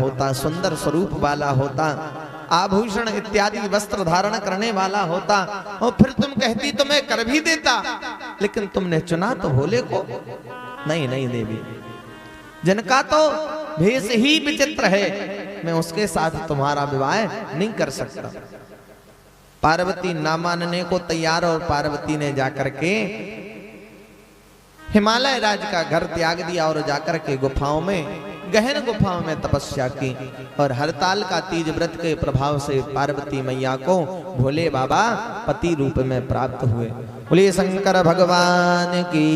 होता, सुंदर स्वरूप वाला होता, आभूषण इत्यादि वस्त्र धारण करने वाला होता, और फिर तुम कहती तो मैं कर भी देता, लेकिन तुमने चुना तो भोले को। नहीं नहीं देवी, जिनका तो भेष ही विचित्र है, मैं उसके साथ तुम्हारा विवाह नहीं कर सकता। पार्वती ना मानने को तैयार, और पार्वती ने जाकर के हिमालय राज का घर त्याग दिया और जाकर के गुफाओं में, गहन गुफाओं में तपस्या की। और हरताल का तीज व्रत के प्रभाव से पार्वती मैया को भोले बाबा पति रूप में प्राप्त हुए। बोलिए शंकर भगवान की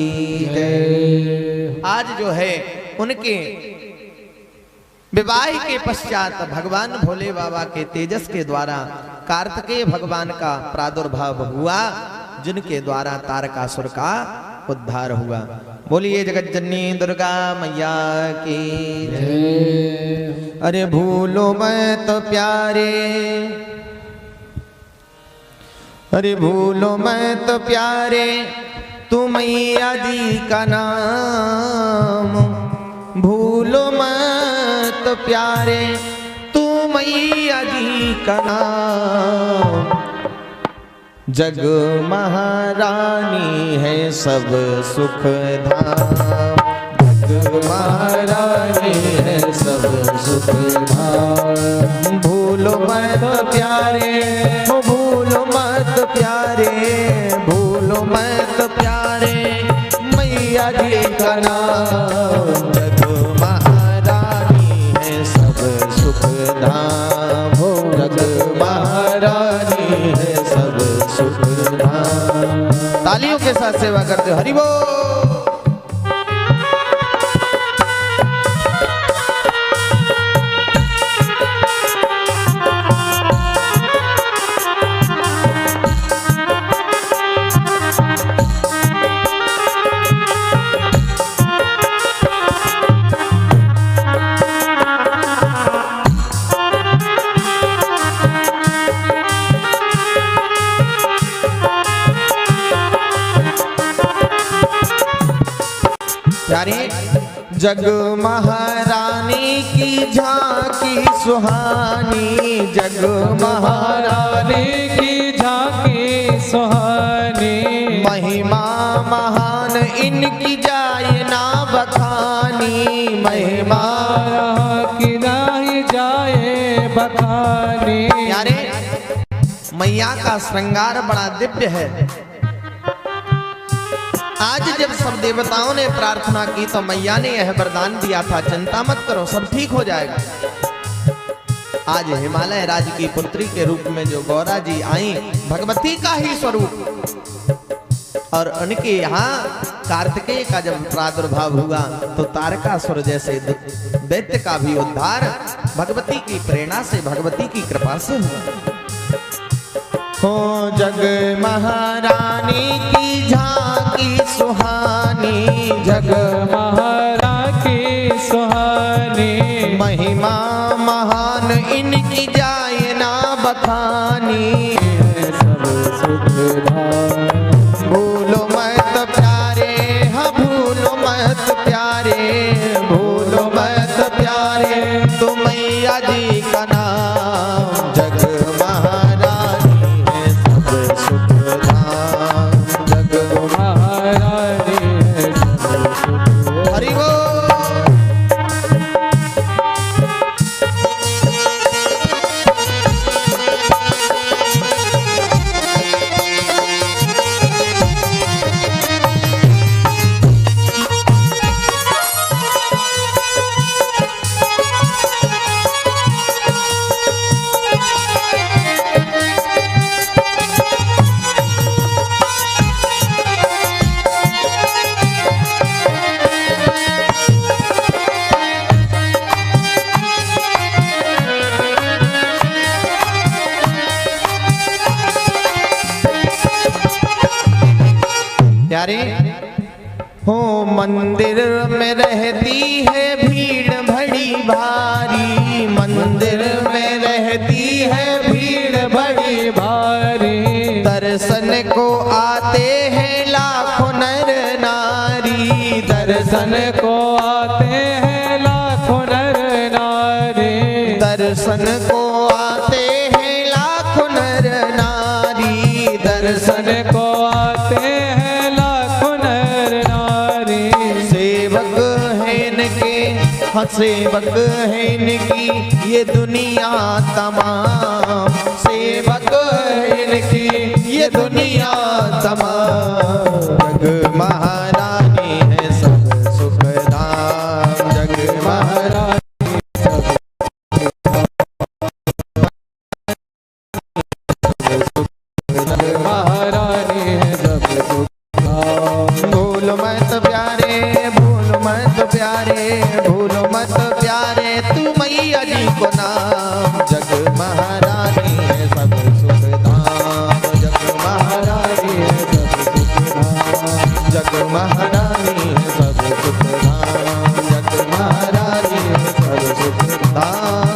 जय। आज जो है उनके विवाह के पश्चात भगवान भोले बाबा के तेजस के द्वारा कार्तिकेय भगवान का प्रादुर्भाव हुआ, जिनके द्वारा तारकासुर का उद्धार हुआ। बोलिए जगत जननी दुर्गा मैया की जय। अरे भूलो मैं तो प्यारे, अरे भूलो मैं तो प्यारे तू मैया जी का नाम, भूलो मैं तो प्यारे तू मैया जी का नाम। जग महारानी है सब सुख धाम, जग महारानी है सब सुख धाम। भूलो मत प्यारे, भूलो मत प्यारे, भूलो मत प्यारे मैया जी का नाम। जग महारानी है सब सुख धाम, जग महारानी है सब सुख धाम। तालियों के साथ सेवा करते हो, हरि बोल। जग महारानी की झांकी सुहानी, जग महारानी की झांकी सुहानी। महिमा महान इनकी जाए ना बखानी, महिमा की नहीं जाए बखानी। यारे मैया का श्रृंगार बड़ा दिव्य है। आज जब सब देवताओं ने प्रार्थना की तो मैया ने यह वरदान दिया था, चिंता मत करो सब ठीक हो जाएगा। आज हिमालय राज की पुत्री के रूप में जो गौरा जी आई, भगवती का ही स्वरूप, और उनके यहाँ कार्तिकेय का जब प्रादुर्भाव हुआ तो तारकासुर जैसे दैत्य का भी उद्धार भगवती की प्रेरणा से, भगवती की कृपा से हुआ। हो जग महारानी की झांकी सुहानी, जग महारानी की सुहानी। महिमा महान इनकी जाए ना बखानी, सब सुख धाम। भूलो मत प्यारे, हाँ भूलो मत प्यारे, भूलो मत प्यारे तो मैया जी का नाम। जग हो मंदिर में रहती है भीड़ बड़ी भारी, मंदिर में रहती है भीड़ बड़ी भारी। दर्शन को आते हैं लाखों नर नारी, दर्शन को आते हैं लाखों नर नारी। दर्शन को आते हैं लाखों नर नारी, दर्शन को आते हैं लाखों नर नारी। सेवक है इनके, हाँ सेवक है इनकी ये दुनिया तमाम, सेवक है इनकी ये दुनिया तमाम। जग महारानी है सब सुख धाम, जग महारानी महारानी है सब सुख धाम। भूलो मत प्यारे, भूलो मत प्यारे, भूलो मत प्यारे तू मैया जी को नाम। जग महारानी है सब सुख धाम, जग महारानी है सब सुख धाम, जग महारानी है सब सुख धाम, जग महारानी है सब सुख धाम।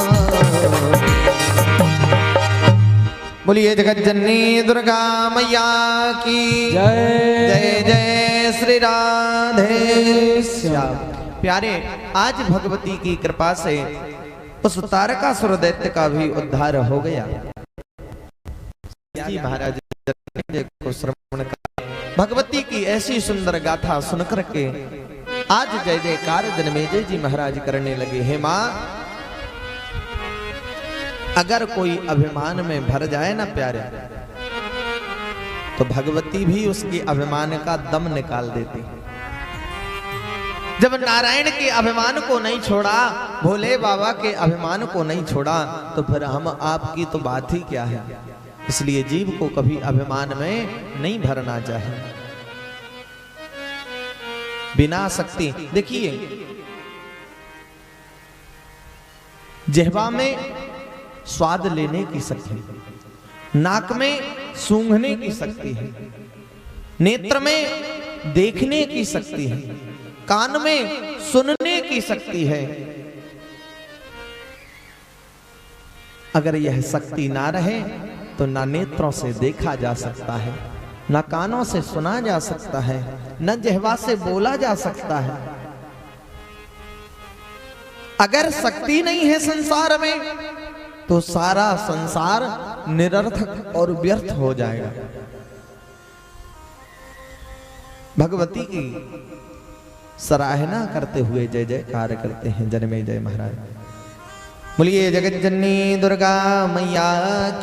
बोलिए जगत जननी दुर्गा मैया की जय। जय जय श्री राधे श्याम। प्यारे, आज भगवती की कृपा से उस तारकासुर दैत्य का भी उद्धार हो गया। जी महाराज को श्रवण कर भगवती की ऐसी सुंदर गाथा सुनकर के आज जय जयकार जन्मेजय जी महाराज करने लगे। हे माँ, अगर कोई अभिमान में भर जाए ना प्यारे, तो भगवती भी उसके अभिमान का दम निकाल देती। जब नारायण के अभिमान को नहीं छोड़ा, भोले बाबा के अभिमान को नहीं छोड़ा, तो फिर हम आपकी तो बात ही क्या है। इसलिए जीव को कभी अभिमान में नहीं भरना चाहिए। बिना शक्ति, देखिए जिह्वा में स्वाद लेने की शक्ति, नाक में सूंघने की शक्ति है, नेत्र में देखने की शक्ति है, कान में सुनने की शक्ति है। अगर यह शक्ति ना रहे तो ना नेत्रों से देखा जा सकता है, ना कानों से सुना जा सकता है, न जिह्वा से बोला जा सकता है। अगर शक्ति नहीं है संसार में तो सारा संसार निरर्थक और व्यर्थ हो जाएगा। भगवती की सराहना करते हुए जय जयकार करते हैं जन्मेजय महाराज। बोलिए जगत जननी दुर्गा मैया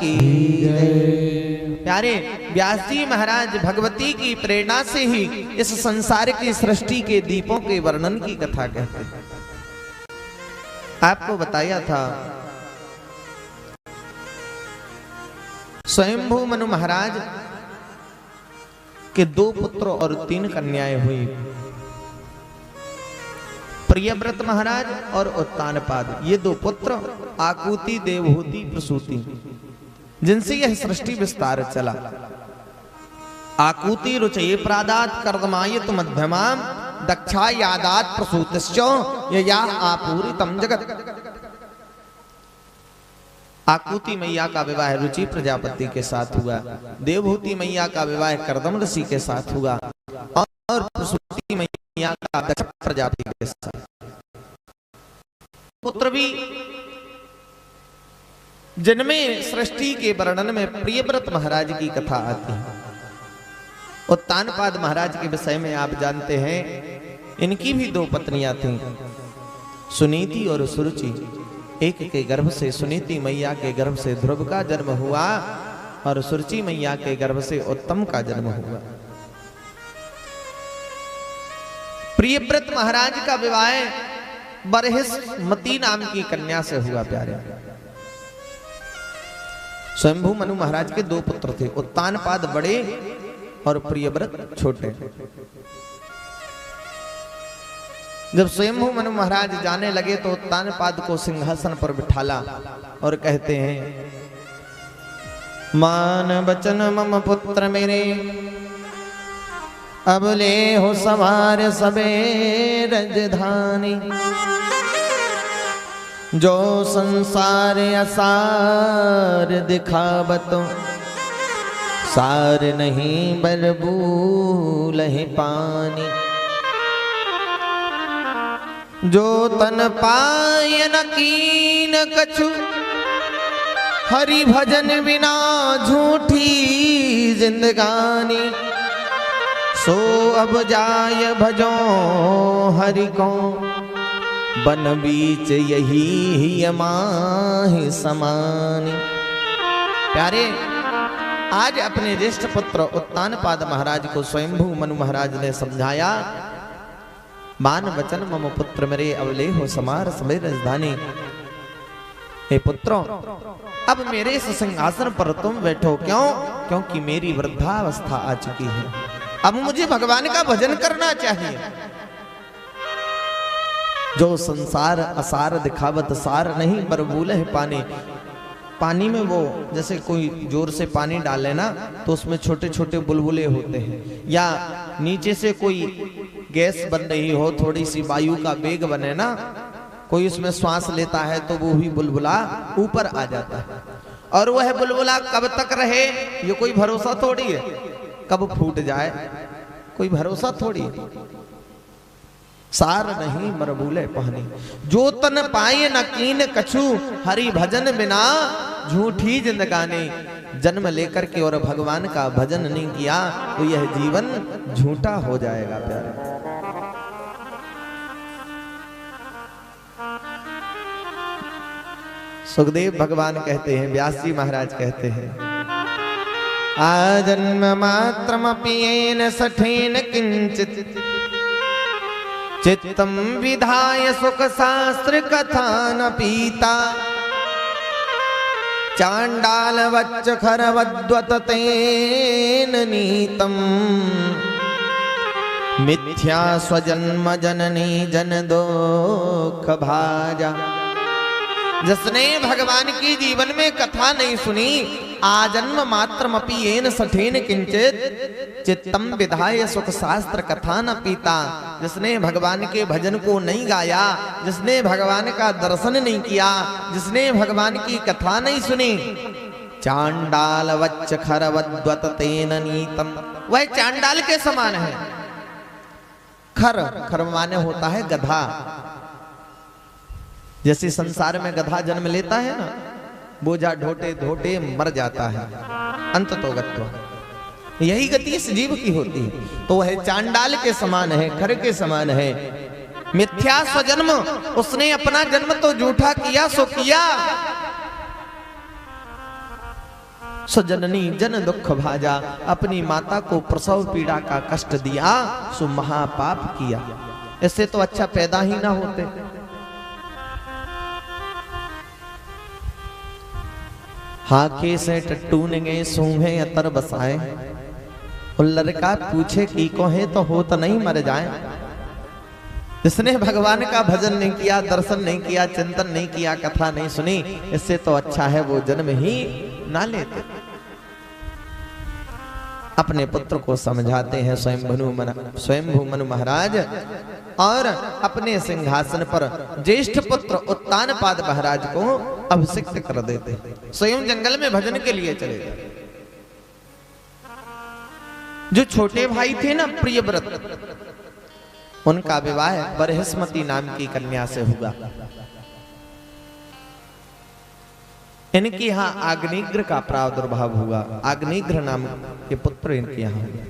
की जय। प्यारे, व्यास जी महाराज भगवती की प्रेरणा से ही इस संसार की सृष्टि के दीपों के वर्णन की कथा कहते हैं। आपको बताया था स्वयंभू मनु महाराज के 2 पुत्र और 3 कन्याएं हुई, प्रियव्रत महाराज और उत्तानपाद। ये 2 पुत्र आकुति, देवहूति, प्रसूति, जिनसे यह सृष्टि विस्तार चला। आकुति रुचये प्रादात कर्दमायत मध्यमाम दक्षा यादात प्रसूतिश्चो यया आपूरितम जगत। आकुति मैया का विवाह रुचि प्रजापति के साथ हुआ, देवहूति मैया का विवाह कर्दम ऋषि के साथ हुआ, और प्रसूति मैया का दक्ष प्रजापति के साथ। पुत्र भी जिनमें सृष्टि के वर्णन में प्रियव्रत महाराज की कथा आती है। उत्तानपाद महाराज के विषय में आप जानते हैं, इनकी भी 2 पत्नियां थीं, सुनीति और सुरुचि। एक के गर्भ से सुनीति मैया के गर्भ से ध्रुव का जन्म हुआ और सुरुचि मैया के गर्भ से उत्तम का जन्म हुआ। प्रियव्रत महाराज का विवाह बरहिस्मती नाम की कन्या से हुआ। प्यारे, स्वयंभू मनु महाराज के 2 पुत्र थे, उत्तानपाद बड़े और प्रियव्रत छोटे। जब स्वयंभू मनु महाराज जाने लगे तो उत्तानपाद को सिंहासन पर बिठाला और कहते हैं, मान बचन मम पुत्र मेरे, अब ले हो सवार सबे राजधानी। जो संसार असार दिखावत, सार नहीं बरबूल है पानी। जो तन पाय न कीन कछु, हरि भजन बिना झूठी जिंदगानी। सो अब जाय भजो हरि को, बन बीच यही माहि समानी। प्यारे, आज अपने ज्येष्ठ पुत्र उत्तानपाद महाराज को स्वयंभू मनु महाराज ने समझाया, मान वचन मम पुत्र मेरे अवले हो समार समेत राजधानी। हे पुत्रों, अब मेरे इस सिंहासन पर तुम बैठो। क्यों? क्योंकि मेरी वृद्धावस्था आ चुकी है, अब मुझे भगवान का भजन करना चाहिए। जो संसार असार दिखावत सार नहीं, बरबूल है पानी। पानी में वो जैसे कोई जोर से पानी डाले ना, तो उसमें छोटे छोटे बुलबुले होते हैं, या नीचे से कोई गैस बन रही हो, थोड़ी सी वायु का वेग बने ना, कोई उसमें श्वास लेता है तो वो भी बुलबुला ऊपर आ जाता है। और वह बुलबुला कब तक रहे, ये कोई भरोसा थोड़ी है, कब फूट जाए कोई भरोसा थोड़ी है। सार नहीं बरबूले पानी, जो तन पाए न कीन कछु, हरि भजन बिना झूठी जिंदगानी। जन्म लेकर के और भगवान का भजन नहीं किया तो यह जीवन झूठा हो जाएगा। प्यारे, सुखदेव भगवान कहते हैं, व्यास जी महाराज कहते हैं, आजन्म मात्रमपि येन सठेन किंचित, चित्तम विधाय सुख शास्त्र कथा न पीता। चांडाल वच्च खरवद्वत तेन नीतम, मिथ्या स्वजन्म जननी जन दुख भाजा। जिसने भगवान की जीवन में कथा नहीं सुनी, आजन्म मात्रमपि येन सठेन किंचित, चित्तम विधाय सुख शास्त्र कथा न पीता। जिसने भगवान के भजन को नहीं गाया, जिसने भगवान का दर्शन नहीं किया, जिसने भगवान की कथा नहीं सुनी, चांडाल वच्च खरवद्वत तेन नीतम, वह चांडाल के समान है। खर, खर माने होता है गधा। जैसे संसार में गधा जन्म लेता है ना, बोझा ढोटे ढोटे मर जाता है, अंत तो गत्व। यही गति इस जीव की होती है। तो वह चांडाल के समान है, खर के समान है। मिथ्या स्वजन्म, उसने अपना जन्म तो झूठा किया, सो किया। स्वजननी जन दुख भाजा, अपनी माता को प्रसव पीड़ा का कष्ट दिया, सो महापाप किया। इससे तो अच्छा पैदा ही ना होते। हाके से टट्टू ने सूंघे अतर बसाए, लड़का पूछे की को है तो हो तो नहीं मर जाए। जिसने भगवान का भजन नहीं किया, दर्शन नहीं किया, चिंतन नहीं किया, कथा नहीं सुनी, इससे तो अच्छा है वो जन्म ही ना लेते। अपने पुत्र को समझाते हैं स्वयंभू मनु महाराज, और अपने सिंहासन पर ज्येष्ठ पुत्र उत्तानपाद महाराज को अभिषिक्त कर देते। स्वयं जंगल में भजन के लिए चले गए। जो छोटे भाई थे ना प्रियव्रत, उनका विवाह बरहस्मती नाम की कन्या से हुआ। इनके यहाँ अग्निग्र का प्रादुर्भाव हुआ। अग्निग्र नाम के पुत्र इनके यहाँ हुए।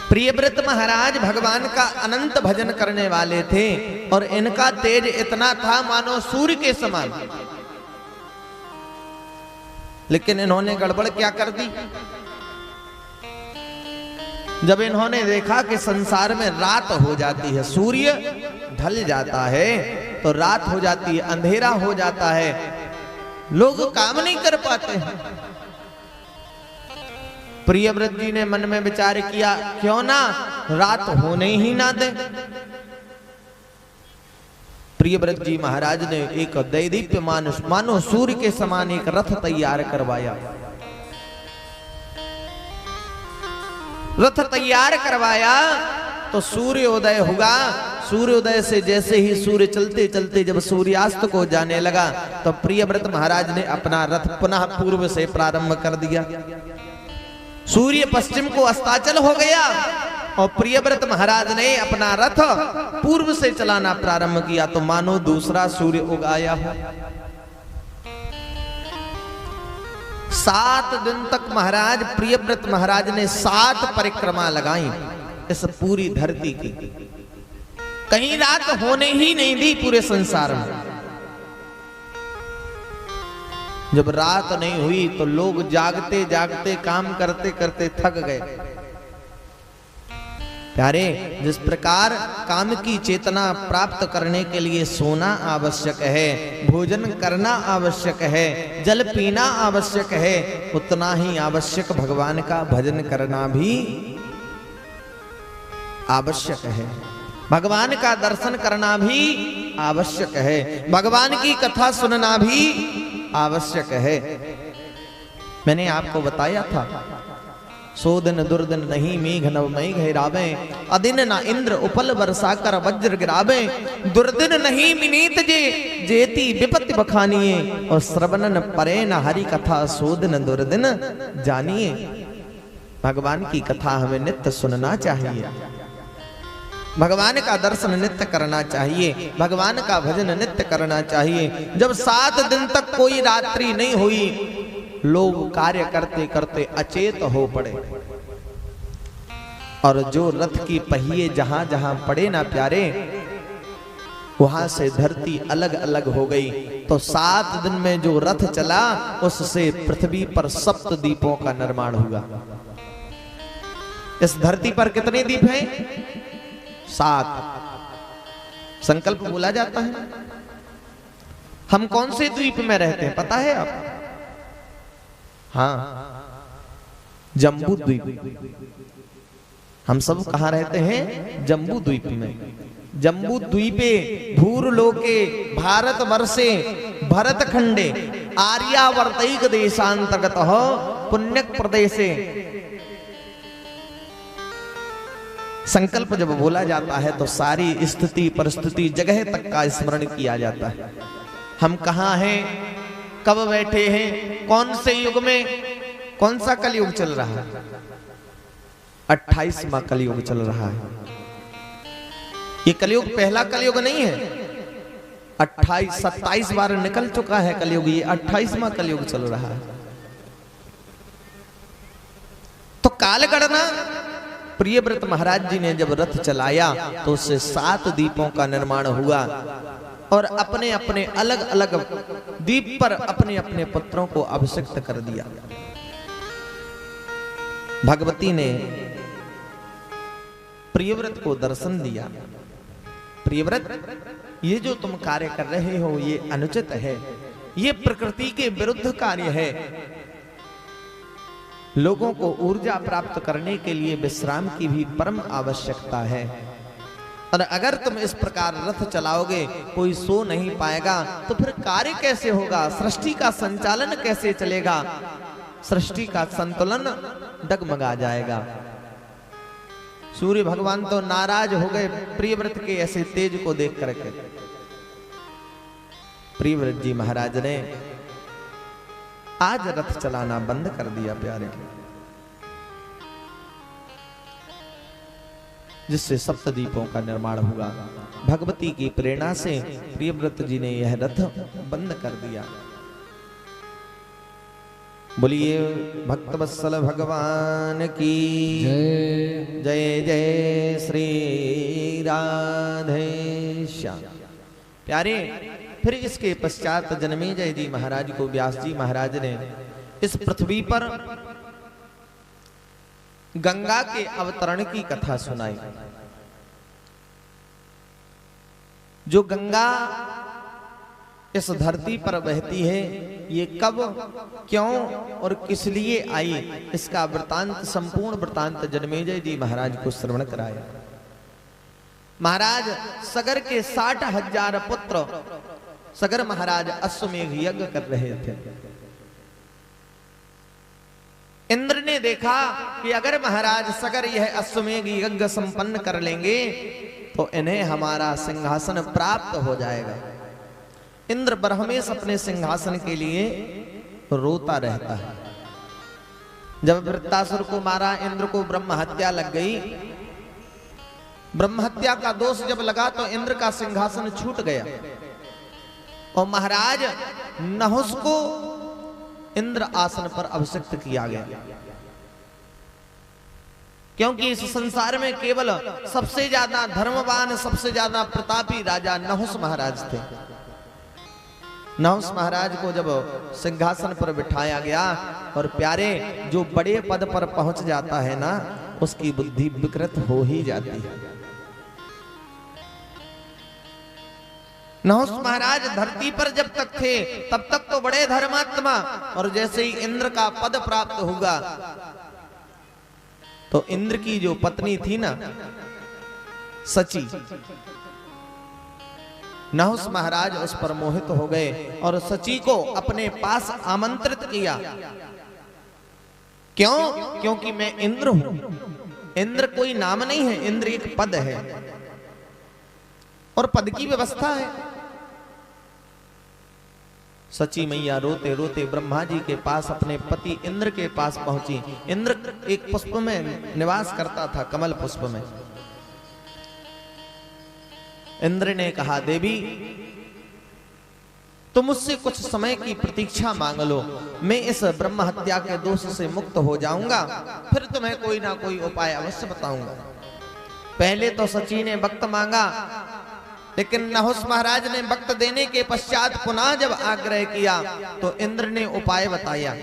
प्रियव्रत महाराज भगवान का अनंत भजन करने वाले थे, और इनका तेज इतना था मानो सूर्य के समान। लेकिन इन्होंने गड़बड़ क्या कर दी। जब इन्होंने देखा कि संसार में रात हो जाती है, सूर्य ढल जाता है तो रात हो जाती है, अंधेरा हो जाता है, लोग काम नहीं कर पाते हैं। प्रियव्रत जी ने मन में विचार किया, क्यों ना रात होने ही ना दे। प्रियव्रत जी महाराज ने एक दैदीप्य मानो सूर्य के समान एक रथ तैयार करवाया। रथ तैयार करवाया तो सूर्योदय हुआ। सूर्योदय से जैसे ही सूर्य चलते चलते जब सूर्यास्त को जाने लगा, तो प्रियव्रत महाराज ने अपना रथ पुनः पूर्व से प्रारंभ कर दिया। सूर्य पश्चिम को अस्ताचल हो गया, और प्रियव्रत महाराज ने अपना रथ पूर्व से चलाना प्रारंभ किया तो मानो दूसरा सूर्य उग आया हो। 7 दिन तक महाराज प्रियव्रत महाराज ने 7 परिक्रमा लगाई इस पूरी धरती की, कहीं रात होने ही नहीं दी पूरे संसार में। जब रात नहीं हुई तो लोग जागते जागते काम करते करते थक गए। प्यारे, जिस प्रकार काम की चेतना प्राप्त करने के लिए सोना आवश्यक है, भोजन करना आवश्यक है, जल पीना आवश्यक है, उतना ही आवश्यक भगवान का भजन करना भी आवश्यक है, भगवान का दर्शन करना भी आवश्यक है, भगवान की कथा सुनना भी आवश्यक है। मैंने आपको बताया था, सो दिन दुर्दिन नहीं मेघ नव मेघ हिरावे, अदिन ना इंद्र उपल बरसा कर वज्र गिरावे, दुर्दिन नहीं मिनीत जे जेती विपत्ति बखानिए, और श्रवणन परे न हरि कथा सो दिन दुर्दिन जानिए। भगवान की कथा हमें नित्य सुनना चाहिए, भगवान का दर्शन नित्य करना चाहिए, भगवान का भजन नित्य करना चाहिए। जब 7 दिन तक कोई रात्रि नहीं हुई, लोग कार्य करते करते अचेत हो पड़े, और जो रथ की पहिए जहां जहां पड़े ना प्यारे, वहां से धरती अलग अलग हो गई। तो 7 दिन में जो रथ चला, उससे पृथ्वी पर 7 दीपों का निर्माण हुआ। इस धरती पर कितने दीप हैं? 7। संकल्प बोला जाता है। हम कौन से द्वीप में रहते हैं पता है आप? हाँ, जम्बू द्वीप। हम सब कहां रहते हैं? जम्बू द्वीप में। जम्बू द्वीपे भूरलोके भारत वर्षे भरत खंडे आर्यावर्तैक देशांतर्गत पुण्यक प्रदेशे। संकल्प जब बोला जाता है तो सारी स्थिति परिस्थिति जगह तक का स्मरण किया जाता है। हम कहाँ हैं, कब बैठे हैं, कौन से युग में, कौन सा कलयुग चल रहा है? 28वां कलयुग चल रहा है। ये कलयुग पहला कलयुग नहीं है। 27 बार निकल चुका है कलयुग, ये 28वां कलयुग चल रहा है। तो काल गणना प्रियव्रत महाराज जी ने जब रथ चलाया तो उससे 7 दीपों का निर्माण हुआ, और अपने अपने अलग अलग दीप पर अपने अपने पुत्रों को अभिषिक्त कर दिया। भगवती ने प्रियव्रत को दर्शन दिया। प्रियव्रत, ये जो तुम कार्य कर रहे हो ये अनुचित है, ये प्रकृति के विरुद्ध कार्य है। लोगों को ऊर्जा प्राप्त करने के लिए विश्राम की भी परम आवश्यकता है, और अगर तुम इस प्रकार रथ चलाओगे कोई सो नहीं पाएगा तो फिर कार्य कैसे होगा? सृष्टि का संचालन कैसे चलेगा? सृष्टि का संतुलन डगमगा जाएगा। सूर्य भगवान तो नाराज हो गए प्रियव्रत के ऐसे तेज को देख करके। प्रियव्रत जी महाराज ने आज रथ चलाना बंद कर दिया प्यारे, जिससे 7 दीपों का निर्माण हुआ। भगवती की प्रेरणा से प्रियव्रत जी ने यह रथ बंद कर दिया। बोलिए भक्तवत्सल भगवान की जय। जय जय श्री राधे श्याम। प्यारे, फिर इसके पश्चात जन्मेजय जी महाराज को व्यास जी महाराज ने इस पृथ्वी पर गंगा के अवतरण की कथा सुनाई। जो गंगा इस धरती पर बहती है, ये कब, क्यों और किस लिए आई, इसका वृतांत, संपूर्ण वृतांत जन्मेजय जी महाराज को श्रवण कराया। महाराज सगर के 60,000 पुत्र सगर महाराज अश्वमेघ यज्ञ कर रहे थे। इंद्र ने देखा कि अगर महाराज सगर यह अश्वमेघ यज्ञ संपन्न कर लेंगे तो इन्हें हमारा सिंहासन प्राप्त हो जाएगा। इंद्र बरहमेश अपने सिंहासन के लिए रोता रहता है। जब वृत्तासुर को मारा, इंद्र को ब्रह्म हत्या लग गई, ब्रह्महत्या का दोष जब लगा तो इंद्र का सिंहासन छूट गया और महाराज नहुस को इंद्र आसन पर अभिषिक्त किया गया, क्योंकि इस संसार में केवल सबसे ज्यादा धर्मवान, सबसे ज्यादा प्रतापी राजा नहुस महाराज थे। नहुस महाराज को जब सिंहासन पर बिठाया गया और प्यारे जो बड़े पद पर पहुंच जाता है ना, उसकी बुद्धि विकृत हो ही जाती है। नहुस महाराज धरती पर जब तक थे तब तक तो बड़े धर्मात्मा, और जैसे ही इंद्र का पद प्राप्त होगा तो इंद्र की जो पत्नी थी ना सची, नहुस महाराज उस पर मोहित हो गए और सची को अपने पास आमंत्रित किया। क्यों? क्योंकि मैं इंद्र हूं। इंद्र कोई नाम नहीं है, इंद्र एक पद है और पद की व्यवस्था है। सची मैया रोते रोते ब्रह्मा जी के पास अपने पति इंद्र के पास पहुंची। इंद्र एक पुष्प में निवास करता था, कमल पुष्प में। इंद्र ने कहा, देवी तुम मुझसे कुछ समय की प्रतीक्षा मांग लो, मैं इस ब्रह्म हत्या के दोष से मुक्त हो जाऊंगा, फिर तुम्हें कोई ना कोई उपाय अवश्य बताऊंगा। पहले तो सची ने वक्त मांगा, लेकिन नहुस महाराज ने वक्त देने के पश्चात पुनः जब आग्रह किया तो इंद्र ने उपाय बताया।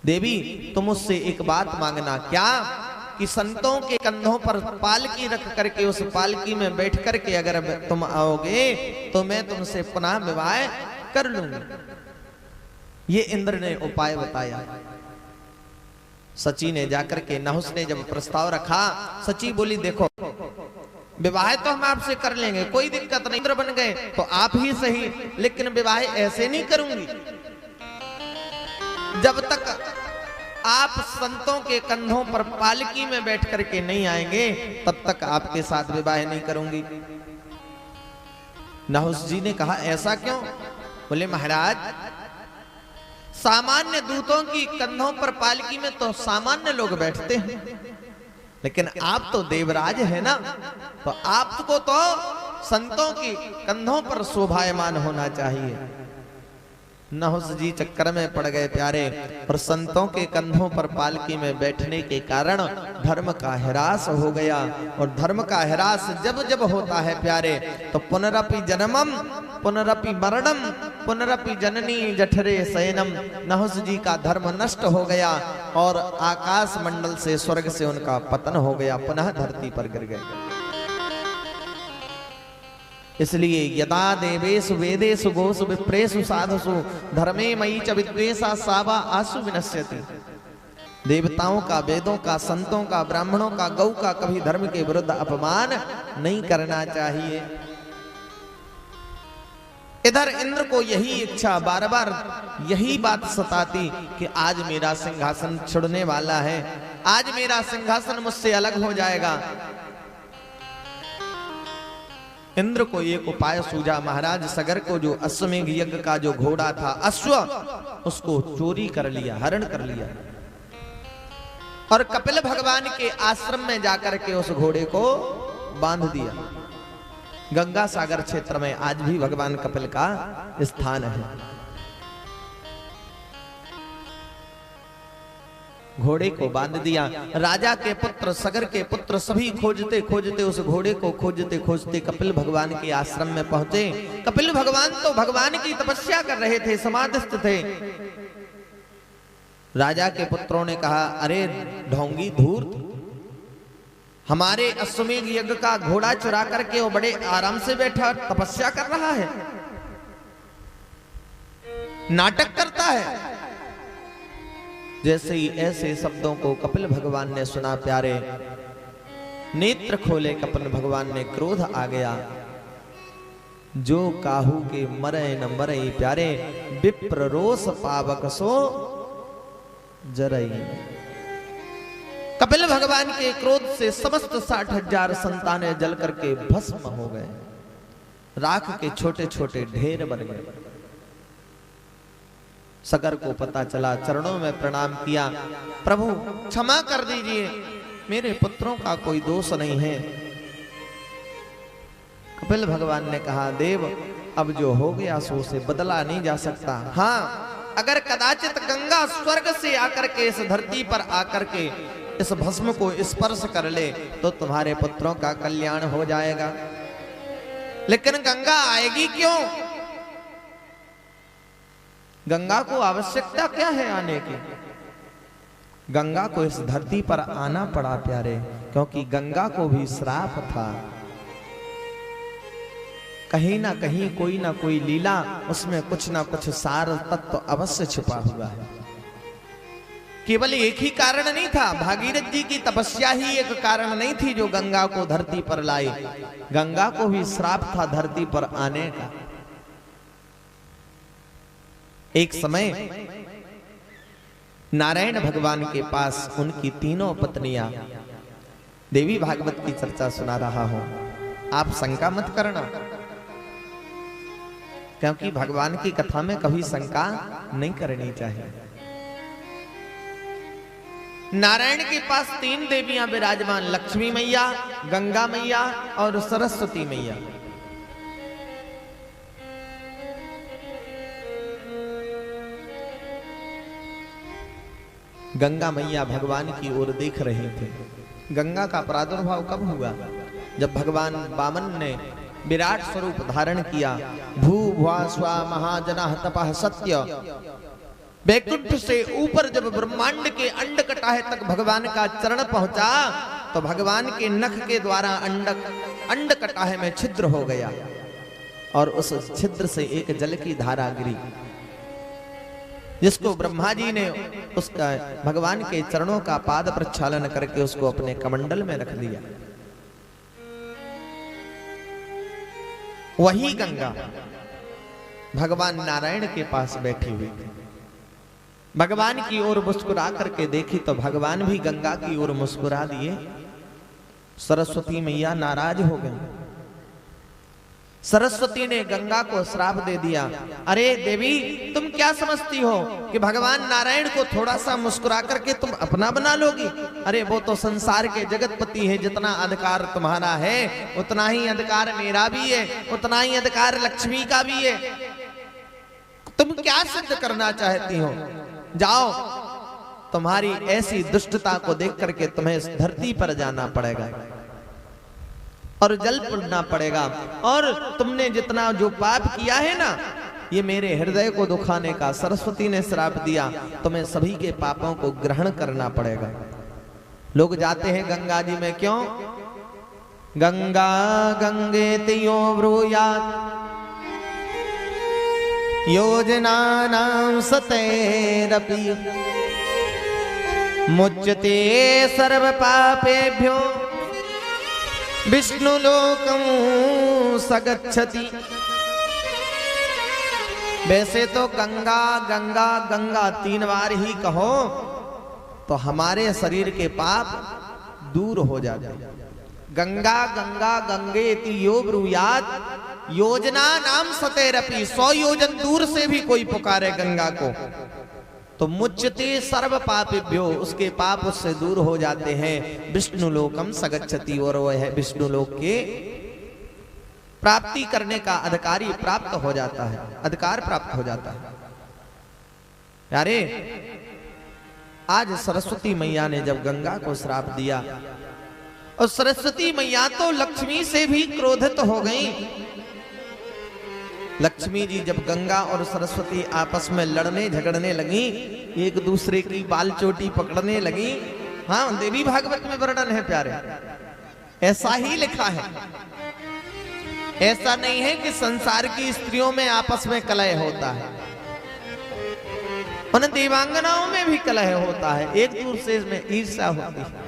देवी तुम मुझसे एक बात मांगना, क्या? कि संतों के कंधों पर पालकी रख करके उस पालकी में बैठ करके अगर तुम आओगे तो मैं तुमसे पुनः विवाह कर लूंगी। ये इंद्र ने उपाय बताया। सची ने जाकर के नहुस ने जब प्रस्ताव रखा, सची बोली देखो विवाह तो हम आपसे कर लेंगे, कोई दिक्कत नहीं, इंद्र बन गए तो आप ही सही, लेकिन विवाह ऐसे नहीं करूंगी जब तक आप संतों के कंधों पर पालकी में बैठ करके नहीं आएंगे, तब तक आपके साथ विवाह नहीं करूंगी। नहुस जी ने कहा ऐसा क्यों? बोले महाराज सामान्य दूतों की कंधों पर पालकी में तो सामान्य लोग बैठते हैं, लेकिन आप तो देवराज है ना, तो आपको तो संतों की कंधों पर शोभायमान होना चाहिए। नहुस जी चक्कर में पड़ गए प्यारे, और संतों के कंधों पर पालकी में बैठने के कारण धर्म का ह्रास हो गया। और धर्म का ह्रास जब जब होता है प्यारे, तो पुनरपि जन्मम पुनरपि मरणम पुनरपि जननी जठरे शयनम, नहुस जी का धर्म नष्ट हो गया और आकाश मंडल से, स्वर्ग से उनका पतन हो गया, पुनः धरती पर गिर गए। इसलिए यदा देवेषु वेदेषु गोषु विप्रेषु साधुषु धर्मे मयि च विद्वेषा सावा आसु विनश्यति। देवताओं का, वेदों का, संतों का, ब्राह्मणों का, गौ का कभी धर्म के विरुद्ध अपमान नहीं करना चाहिए। इधर इंद्र को यही इच्छा, बार बार यही बात सताती कि आज मेरा सिंहासन छुड़ने वाला है, आज मेरा सिंहासन मुझसे अलग हो जाएगा। इंद्र को एक उपाय सूझा। महाराज सगर को जो अश्वमेघ यज्ञ का जो घोड़ा था अश्व, उसको चोरी कर लिया, हरण कर लिया, और कपिल भगवान के आश्रम में जाकर के उस घोड़े को बांध दिया। गंगा सागर क्षेत्र में आज भी भगवान कपिल का स्थान है। घोड़े को बांध दिया। राजा के पुत्र, सगर के पुत्र सभी खोजते खोजते उस घोड़े को खोजते खोजते कपिल भगवान के आश्रम में पहुंचे। कपिल भगवान तो भगवान की तपस्या कर रहे थे, समाधिस्थ थे। राजा के पुत्रों ने कहा, अरे ढोंगी धूर्त, हमारे अश्वमेघ यज्ञ का घोड़ा चुरा करके वो बड़े आराम से बैठा तपस्या कर रहा है, नाटक करता है। जैसे ही ऐसे शब्दों को कपिल भगवान ने सुना प्यारे, नेत्र खोले कपिल भगवान ने, क्रोध आ गया। जो काहू के मरे न मरे प्यारे, विप्र रोष पावक सो जरई। कपिल भगवान के क्रोध से समस्त 60,000 संतानें जल करके भस्म हो गए, राख के छोटे छोटे ढेर बन गए। सगर को पता चला, चरणों में प्रणाम किया, प्रभु क्षमा कर दीजिए, मेरे पुत्रों का कोई दोष नहीं है। कपिल भगवान ने कहा, देव अब जो हो गया सो से बदला नहीं जा सकता। हाँ, अगर कदाचित गंगा स्वर्ग से आकर के इस धरती पर आकर के इस भस्म को स्पर्श कर ले तो तुम्हारे पुत्रों का कल्याण हो जाएगा। लेकिन गंगा आएगी क्यों? गंगा को आवश्यकता क्या है आने की? गंगा को इस धरती पर आना पड़ा प्यारे, क्योंकि गंगा को भी श्राप था। कहीं ना कहीं कोई ना कोई लीला, उसमें कुछ ना कुछ सार तत्व अवश्य छिपा हुआ है। केवल एक ही कारण नहीं था, भागीरथ जी की तपस्या ही एक कारण नहीं थी जो गंगा को धरती पर लाई। गंगा को भी श्राप था धरती पर आने का। एक समय नारायण भगवान के पास उनकी तीनों पत्नियां, देवी भागवत की चर्चा सुना रहा हूं, आप शंका मत करना, क्योंकि भगवान की कथा में कभी शंका नहीं करनी चाहिए। नारायण के पास तीन देवियां विराजमान, लक्ष्मी मैया, गंगा मैया और सरस्वती मैया। गंगा मैया भगवान की ओर देख रही थी। गंगा का प्रादुर्भाव कब हुआ? जब भगवान वामन ने विराट स्वरूप धारण किया। भू भुआ स्वा महाजनः तपः सत्य। वैकुंठ से ऊपर जब ब्रह्मांड के अंड कटाहे तक भगवान का चरण पहुंचा तो भगवान के नख के द्वारा अंड कटाहे में छिद्र हो गया और उस छिद्र से एक जल की धारा गिरी, जिसको ब्रह्मा जी ने उसका भगवान के चरणों का पाद प्रक्षालन करके उसको अपने कमंडल में रख दिया। वही गंगा भगवान नारायण के पास बैठी हुई थी। भगवान की ओर मुस्कुरा करके देखी तो भगवान भी गंगा की ओर मुस्कुरा दिए। सरस्वती मैया नाराज हो गई। सरस्वती ने गंगा को श्राप दे दिया। अरे देवी, तुम क्या समझती हो कि भगवान नारायण को थोड़ा सा मुस्कुरा करके तुम अपना बना लोगी? अरे वो तो संसार के जगतपति है, जितना अधिकार तुम्हारा है उतना ही अधिकार मेरा भी है, उतना ही अधिकार लक्ष्मी का भी है। तुम क्या सिद्ध करना चाहती हो? जाओ, तुम्हारी ऐसी दुष्टता को देख करके तुम्हें इस धरती पर जाना पड़ेगा और जल पड़ना पड़ेगा। और तुमने जितना जो पाप किया है ना, ये मेरे हृदय को दुखाने का सरस्वती ने श्राप दिया, तुम्हें सभी के पापों को ग्रहण करना पड़ेगा। लोग जाते हैं गंगा जी में, क्यों? गंगा गंगेति यो ब्रूयात् योजनानां सतैरपि मुच्यते सर्व पापेभ्यो विष्णुलोकं सगच्छति। वैसे तो गंगा गंगा गंगा 3 बार ही कहो तो हमारे शरीर के पाप दूर हो जाते। गंगा गंगा गंगेति यो ब्रूयात् योजना नाम सतैरपि। 100 योजन दूर से भी कोई पुकारे गंगा को तो मुच्यते सर्व पापेभ्यो, उसके पाप उससे दूर हो जाते हैं। विष्णु लोकम सगच्छति, और वह है विष्णु लोक के प्राप्ति करने का अधिकारी प्राप्त हो जाता है, अधिकार प्राप्त हो जाता है। यारे, आज सरस्वती मैया ने जब गंगा को श्राप दिया और सरस्वती मैया तो लक्ष्मी से भी क्रोधित हो गई। लक्ष्मी जी जब गंगा और सरस्वती आपस में लड़ने झगड़ने लगी, एक दूसरे की बाल चोटी पकड़ने लगी। हाँ, देवी भागवत में वर्णन है प्यारे, ऐसा ही लिखा है। ऐसा नहीं है कि संसार की स्त्रियों में आपस में कलह होता है, उन देवांगनाओं में भी कलह होता है, एक दूसरे में ईर्ष्या होती है।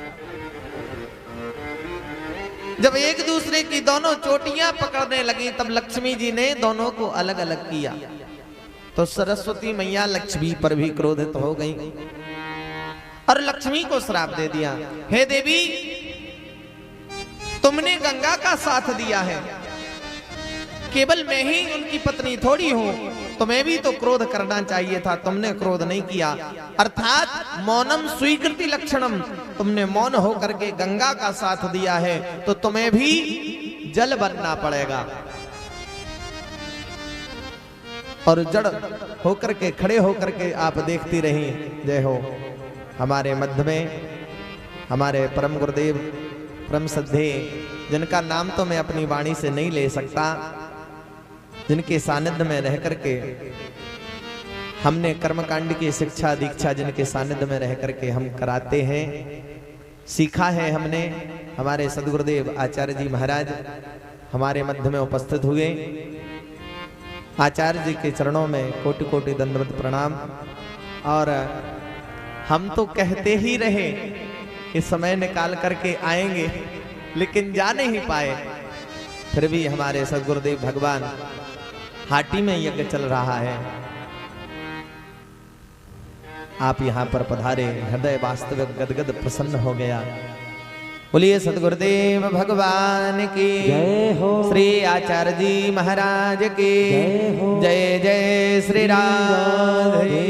जब एक दूसरे की दोनों चोटियां पकड़ने लगी तब लक्ष्मी जी ने दोनों को अलग अलग किया तो सरस्वती मैया लक्ष्मी पर भी क्रोधित हो गई और लक्ष्मी को श्राप दे दिया। हे देवी, तुमने गंगा का साथ दिया है, केवल मैं ही उनकी पत्नी थोड़ी हूं, तुम्हें भी तो क्रोध करना चाहिए था, तुमने क्रोध नहीं किया। अर्थात मौनम स्वीकृति लक्षणम, तुमने मौन होकर के गंगा का साथ दिया है, तो तुम्हें भी जल बनना पड़ेगा। और जड़ होकर के खड़े होकर के आप देखती रही। जय हो। हमारे मध्य में हमारे परम गुरुदेव परम श्रद्धे, जिनका नाम तो मैं अपनी वाणी से नहीं ले सकता, जिनके सानिध्य में रह करके हमने कर्मकांड की शिक्षा दीक्षा जिनके सानिध्य में रह करके हम कराते हैं, सीखा है हमने। हमारे सदगुरुदेव आचार्य जी महाराज हमारे मध्य में उपस्थित हुए। आचार्य जी के चरणों में कोटि कोटि दंडवत प्रणाम। और हम तो कहते ही रहे कि समय निकाल करके आएंगे, लेकिन जा नहीं पाए। फिर भी हमारे सदगुरुदेव भगवान, हाटी में यज्ञ चल रहा है, आप यहाँ पर पधारे, हृदय वास्तविक गदगद प्रसन्न हो गया। बोलिए सदगुरुदेव भगवान की जय हो। श्री आचार्य जी महाराज की जय। जय श्री राधे।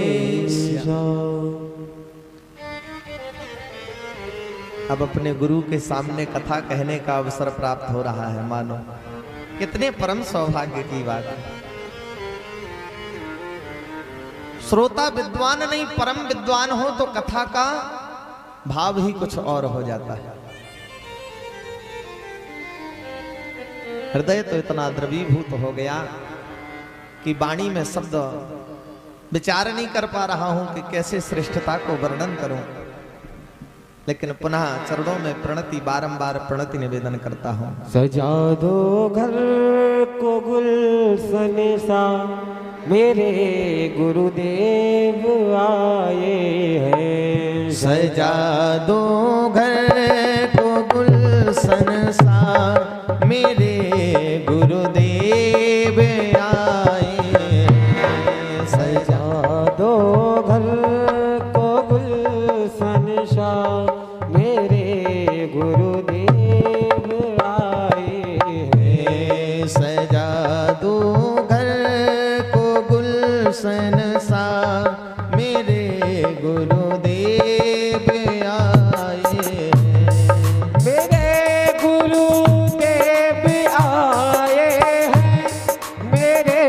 अब अपने गुरु के सामने कथा कहने का अवसर प्राप्त हो रहा है। मानो कितने परम सौभाग्य की बात है। श्रोता विद्वान नहीं परम विद्वान हो तो कथा का भाव ही कुछ और हो जाता है। हृदय तो इतना द्रवीभूत हो गया कि वाणी में शब्द विचार नहीं कर पा रहा हूं कि कैसे श्रेष्ठता को वर्णन करूं। लेकिन पुनः चरणों में प्रणति, बारंबार प्रणति निवेदन करता हूं। सजा दो घर को गुलशन सा, मेरे गुरुदेव आए हैं। सजा दो घर को गुलशन सा, मेरे गुरुदेव आए हैं। सजा दो घर को गुलशन सा, मेरे गुरुदेव आए हैं। सजा दो घर को गुलशन सा, मेरे गुरुदेव आए हैं। मेरे गुरुदेव आए हैं, मेरे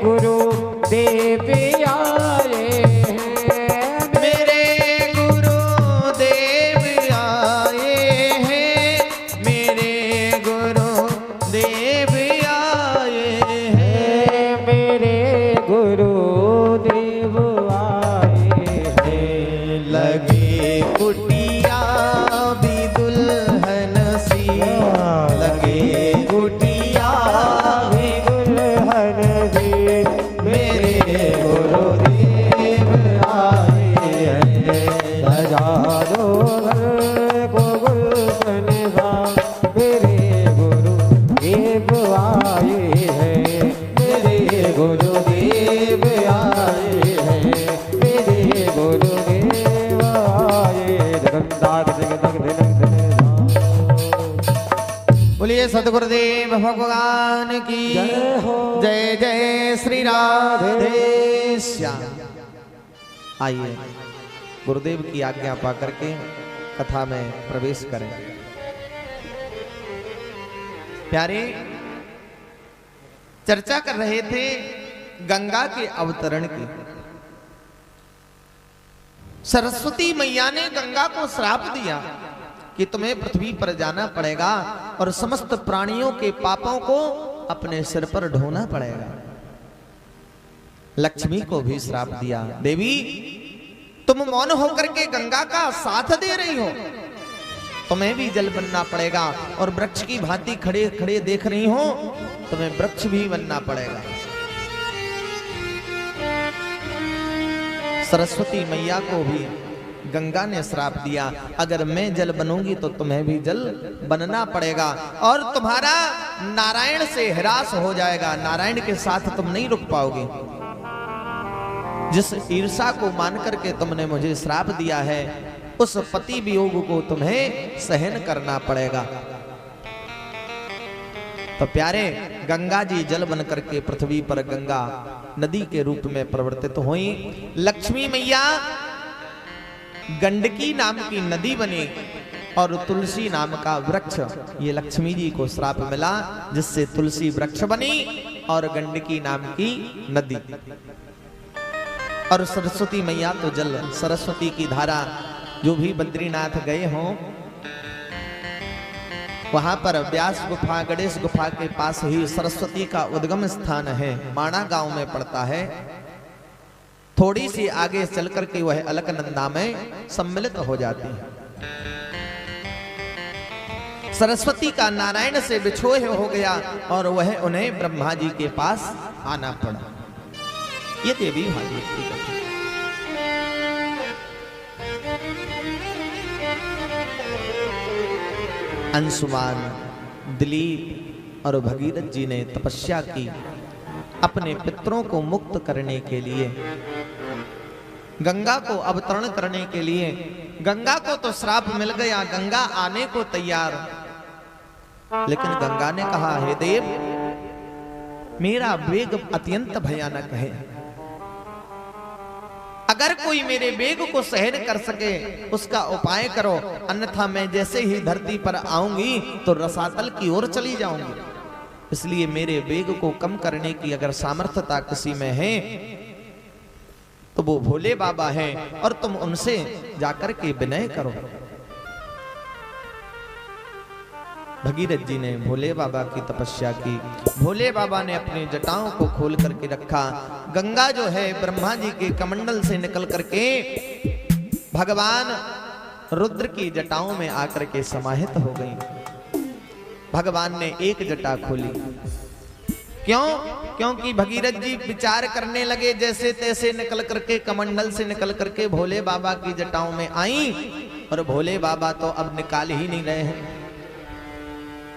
गुरुदेव आए हैं। मेरे गुरुदेव आए हैं, मेरे गुरुदेव आए हैं। मेरे गुरुदेव आए हैं। लगे कुटिया भी दुल्हन सी, लगे कुटिया भी दुल्हन भी, मेरे गुरुदेव आए हैं। सजा दो घर को गुलशन सा, मेरे गुरुदेव आए हैं। मेरे गुरुदेव आए हैं। मेरे गुरुदेव आए। जगन्नाथ जगदग दिनक बोलिए सतगुरुदेव भगवान की जय हो। जय। जय श्री राधे श्याम। आइए गुरुदेव की आज्ञा पा करके कथा में प्रवेश करें। प्यारे, चर्चा कर रहे थे गंगा के अवतरण की। सरस्वती मैया ने गंगा को श्राप दिया कि तुम्हें पृथ्वी पर जाना पड़ेगा और समस्त प्राणियों के पापों को अपने सिर पर ढोना पड़ेगा। लक्ष्मी को भी श्राप दिया, देवी तुम मौन होकर के गंगा का साथ दे रही हो, तुम्हें भी जल बनना पड़ेगा। और वृक्ष की भांति खड़े खड़े देख रही हो, तुम्हें वृक्ष भी बनना पड़ेगा। सरस्वती मैया को भी गंगा ने श्राप दिया, अगर मैं जल बनूंगी तो तुम्हें भी जल बनना पड़ेगा और तुम्हारा नारायण से हिरास हो जाएगा। नारायण के साथ तुम नहीं रुक पाओगे। जिस ईर्षा को मान करके तुमने मुझे श्राप दिया है, उस पति वियोग को तुम्हें सहन करना पड़ेगा। तो प्यारे गंगा जी जल बन करके पृथ्वी पर गंगा नदी के रूप में परिवर्तित हुई। लक्ष्मी मैया गंडकी नाम की नदी बनी और तुलसी नाम का वृक्ष, ये लक्ष्मी जी को श्राप मिला जिससे तुलसी वृक्ष बनी और गंडकी नाम की नदी। और सरस्वती मैया तो जल, सरस्वती की धारा। जो भी बद्रीनाथ गए हों वहां पर व्यास गुफा, गणेश गुफा के पास ही सरस्वती का उद्गम स्थान है, माणा गांव में पड़ता है। थोड़ी सी आगे चल करके वह अलकनंदा में सम्मिलित हो जाती है। सरस्वती का नारायण से विछोह हो गया और वह उन्हें ब्रह्मा जी के पास आना पड़ा। ये देवी भागवत की कथा। अंशुमान, दिलीप और भगीरथ जी ने तपस्या की अपने पितरों को मुक्त करने के लिए, गंगा को अवतरण करने के लिए। गंगा को तो श्राप मिल गया, गंगा आने को तैयार, लेकिन गंगा ने कहा, हे देव, मेरा वेग अत्यंत भयानक है। अगर कोई मेरे वेग को सहन कर सके उसका उपाय करो, अन्यथा मैं जैसे ही धरती पर आऊंगी तो रसातल की ओर चली जाऊंगी। इसलिए मेरे वेग को कम करने की अगर सामर्थ्यता किसी में है तो वो भोले बाबा हैं और तुम उनसे जाकर के विनय करो। भगीरथ जी ने भोले बाबा की तपस्या की। भोले बाबा ने अपनी जटाओं को खोल करके रखा। गंगा जो है ब्रह्मा जी के कमंडल से निकल करके भगवान रुद्र की जटाओं में आकर के समाहित हो गई। भगवान ने एक जटा खोली। क्यों? क्योंकि भगीरथ जी विचार करने लगे, जैसे तैसे निकल करके कमंडल से निकल करके भोले बाबा की जटाओं में आई और भोले बाबा तो अब निकाल ही नहीं रहे हैं।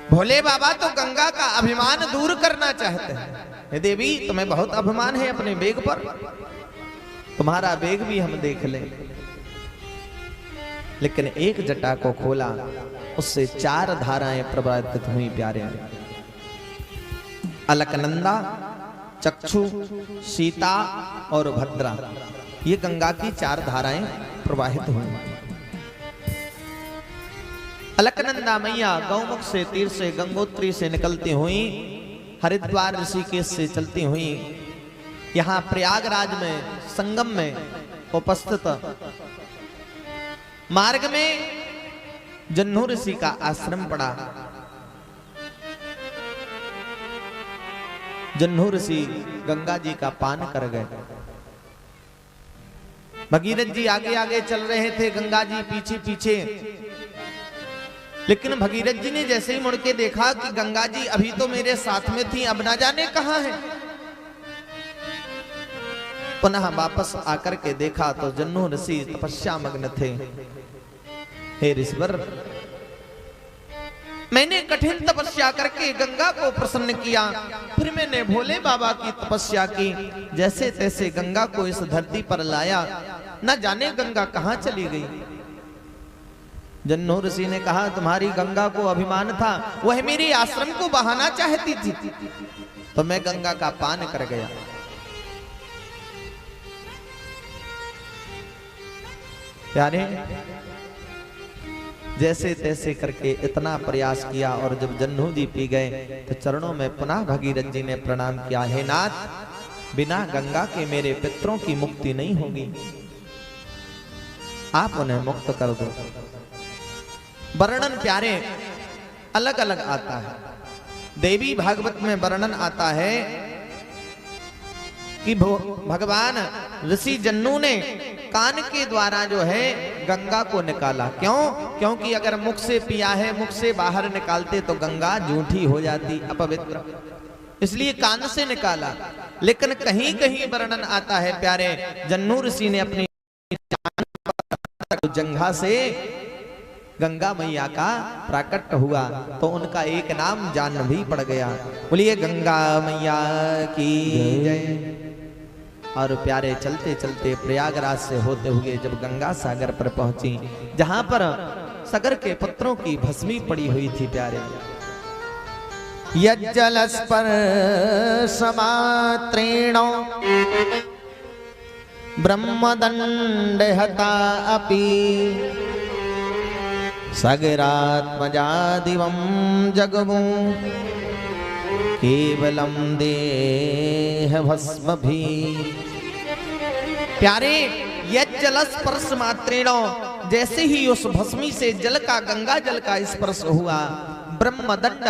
भोले बाबा तो गंगा का अभिमान दूर करना चाहते हैं। हे देवी, तुम्हें बहुत अभिमान है अपने वेग पर, तुम्हारा वेग भी हम देख लें। लेकिन एक जटा को खोला, उससे 4 धाराएं प्रवाहित हुई प्यारे। अलकनंदा, चक्षु, सीता और भद्रा, ये गंगा की 4 धाराएं प्रवाहित हुई। अलकनंदा मैया गौमुख से, तीर से, गंगोत्री से निकलती हुई हरिद्वार ऋषिकेश से चलती हुई यहाँ प्रयागराज में संगम में उपस्थित मार्ग में जन्नू ऋषि का आश्रम पड़ा। जन्नू ऋषि गंगा जी का पान कर गए। भगीरथ जी आगे आगे चल रहे थे, गंगा जी पीछे पीछे। लेकिन भगीरथ जी ने जैसे ही मुड़ के देखा कि गंगा जी अभी तो मेरे साथ में थी, अब ना जाने कहां है। पुनः वापस आकर के देखा तो जन्नू ऋषि तपस्या मग्न थे। हे ऋषिवर, मैंने कठिन तपस्या करके गंगा को प्रसन्न किया, फिर मैंने भोले बाबा की तपस्या की, जैसे तैसे गंगा को इस धरती पर लाया, न जाने गंगा कहां चली गई। जन्नू ऋषि ने कहा, तुम्हारी गंगा को अभिमान था, वह मेरे आश्रम को बहाना चाहती थी, तो मैं गंगा का पान कर गया। प्यारे, जैसे तैसे करके इतना प्रयास किया और जब जन्नू जी पी गए तो चरणों में पुनः भगीरथ जी ने प्रणाम किया। हे नाथ, बिना गंगा के मेरे पितरों की मुक्ति नहीं होगी, आप उन्हें मुक्त कर दो। वर्णन प्यारे अलग अलग आता है। देवी भागवत में वर्णन आता है कि भगवान ऋषि जन्नू ने कान के द्वारा जो है गंगा को निकाला। क्यों? क्योंकि अगर मुख से पिया है, मुख से बाहर निकालते तो गंगा झूठी हो जाती, अपवित्र, इसलिए कान से निकाला। लेकिन कहीं कहीं वर्णन आता है प्यारे, जन्नू ऋषि ने अपनी जंघा से गंगा मैया का प्राकट हुआ तो उनका एक नाम जान भी पड़ गया। बोलिए गंगा मैया की जय। और प्यारे चलते चलते प्रयागराज से होते हुए जब गंगा सागर पर पहुंची, जहां पर सगर के पत्रों की भस्मी पड़ी हुई थी प्यारे, यज्जलस्पर्शमात्रेण ब्रह्मदण्डहता अपि सगरात्मजादिवं जगमु केवलं देहभस्मभिः। प्यारे, यज्जलस्पर्श मात्रेण, जैसे ही उस भस्मी से जल का, गंगा जल का स्पर्श हुआ, ब्रह्मदंड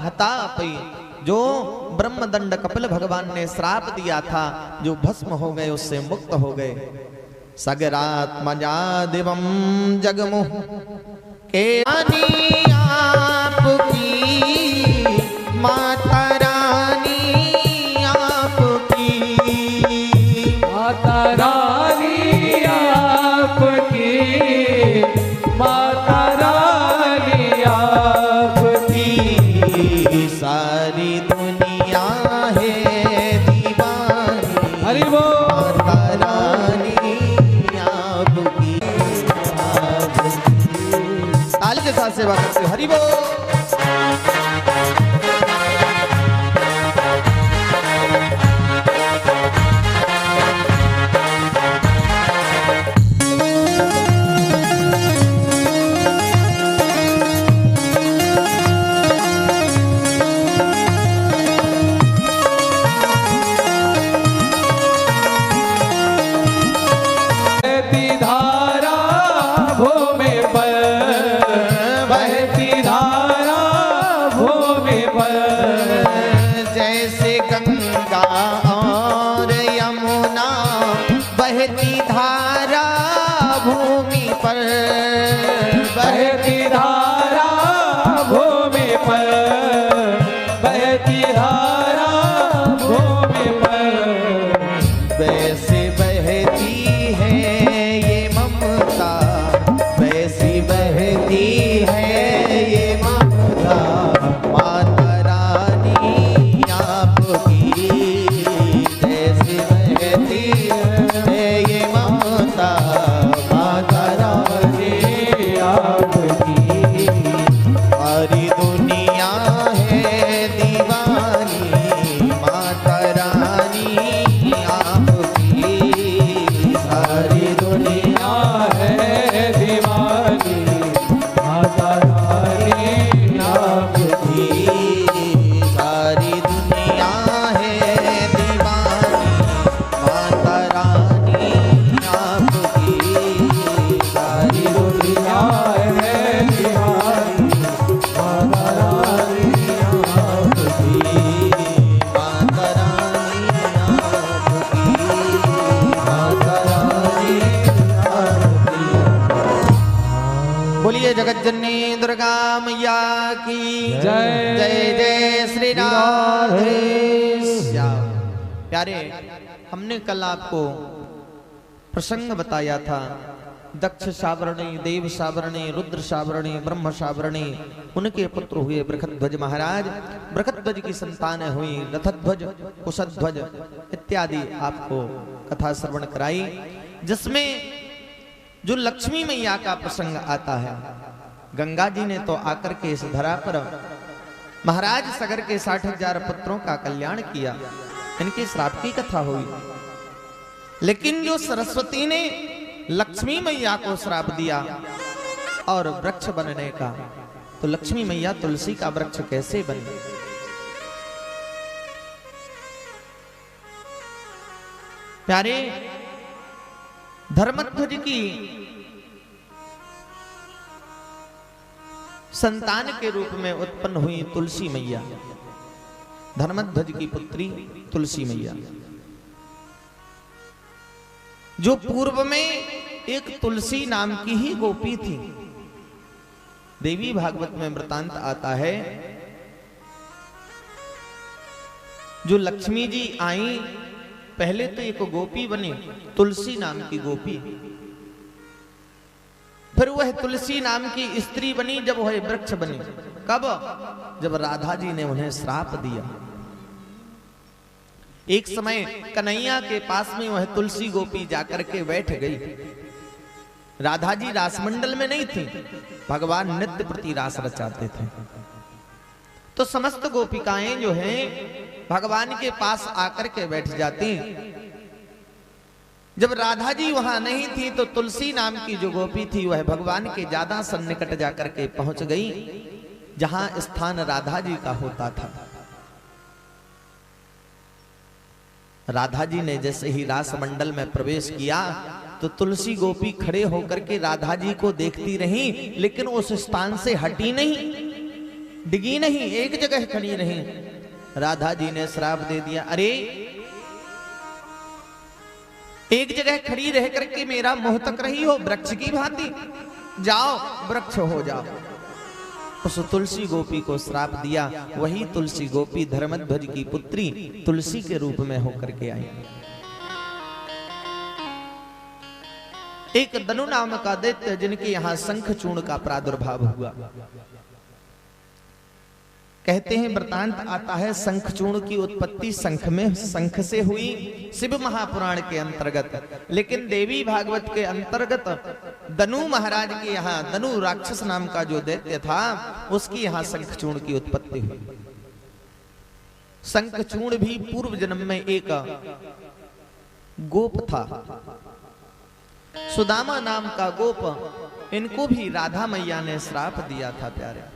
हतापि, जो ब्रह्मदंड कपिल भगवान ने श्राप दिया था, जो भस्म हो गए, उससे मुक्त हो गए। सगरात्मजादिवं जगमुः केवनी आपकी माता रानी, आपकी माता रानी आपकी, माता रानी आपकी, सारी दुनिया है दीवानी, हरि बोल। माता रानी आपकी, ताली के साथ सेवा करते हो। हरि बोल। बहती धारा भूमि पर, बहती धारा भूमि पर, जैसे गंगा और यमुना बहती धारा भूमि पर, बहती धारा भूमि पर, बहती धारा भूमि पर, वैसे बहती है ये ममता, वैसी बहती है ये ममता, माता रानी आपकी, जैसी बहती है ये ममता, माता रानी आपकी, सारी दुनिया है दीवानी, माता रानी आपकी, सारी दुनिया है दीवानी, माता रानी आपकी, सारी दुनिया है दीवानी, माता रानी आपकी, सारी दुनिया है दीवानी, माता रानी आपकी, माता रानी आपकी, माता रानी आपकी। बोलिए जगत जननी दुर्गा मैया की जय। जय जय श्री राधे श्याम। प्यारे, हमने कल आपको प्रसंग बताया था, दक्ष सावरणी, देव सावरणी, रुद्र सावरणी, ब्रह्म सावरणी, उनके पुत्र हुए बृखध्वज महाराज, बृखध्वज की संतानें हुई रथध्वज, कुशध्वज इत्यादि आपको कथा श्रवण कराई, जिसमें जो लक्ष्मी मैया का प्रसंग आता है। गंगा जी ने तो आकर के इस धरा पर महाराज सगर के 60,000 पुत्रों का कल्याण किया, इनके श्राप की कथा हुई। लेकिन जो सरस्वती ने लक्ष्मी मैया को श्राप दिया और वृक्ष बनने का, तो लक्ष्मी मैया तुलसी का वृक्ष कैसे बनी? प्यारे, धर्मध्वज की संतान के रूप में उत्पन्न हुई तुलसी मैया, धर्मध्वज की पुत्री तुलसी मैया, जो पूर्व में एक तुलसी नाम की ही गोपी थी। देवी भागवत में वृतांत आता है, जो लक्ष्मी जी आई, पहले तो एक गोपी बनी, तुलसी नाम की गोपी, फिर वह तुलसी नाम की स्त्री बनी, जब वह वृक्ष बनी। कब? जब राधा जी ने उन्हें श्राप दिया। एक समय कन्हैया के पास में वह तुलसी गोपी जाकर के बैठ गई। राधा जी रासमंडल में नहीं थी, भगवान नित्य प्रति रास रचाते थे। तो समस्त गोपिकाएं जो हैं भगवान के पास आकर के बैठ जाती। जब राधा जी वहां नहीं थी तो तुलसी नाम की जो गोपी थी वह भगवान के ज्यादा सन्निकट जाकर के पहुंच गई, जहां स्थान राधा जी का होता था। राधा जी ने जैसे ही रास मंडल में प्रवेश किया तो तुलसी गोपी खड़े होकर के राधा जी को देखती रही, लेकिन उस स्थान से हटी नहीं, डिगी नहीं, एक जगह खड़ी रही। राधा जी ने श्राप दे दिया, अरे एक जगह खड़ी रह करके मेरा मुंह तक रही हो वृक्ष की भांति, जाओ वृक्ष हो जाओ। उस तुलसी गोपी को श्राप दिया। वही तुलसी गोपी धर्मध्वज की पुत्री तुलसी के रूप में होकर के आई। एक दनु नाम का दैत्य जिनके यहां शंखचूर्ण का प्रादुर्भाव हुआ। कहते हैं वृतांत आता है शंखचूर्ण की उत्पत्ति शंख से हुई शिव महापुराण के अंतर्गत, लेकिन देवी भागवत के अंतर्गत दनु महाराज के यहाँ दनु राक्षस नाम का जो दैत्य था उसकी यहाँ शंखचूर्ण की उत्पत्ति हुई। शंखचूर्ण भी पूर्व जन्म में एक गोप था, सुदामा नाम का गोप। इनको भी राधा मैया ने श्राप दिया था प्यारे।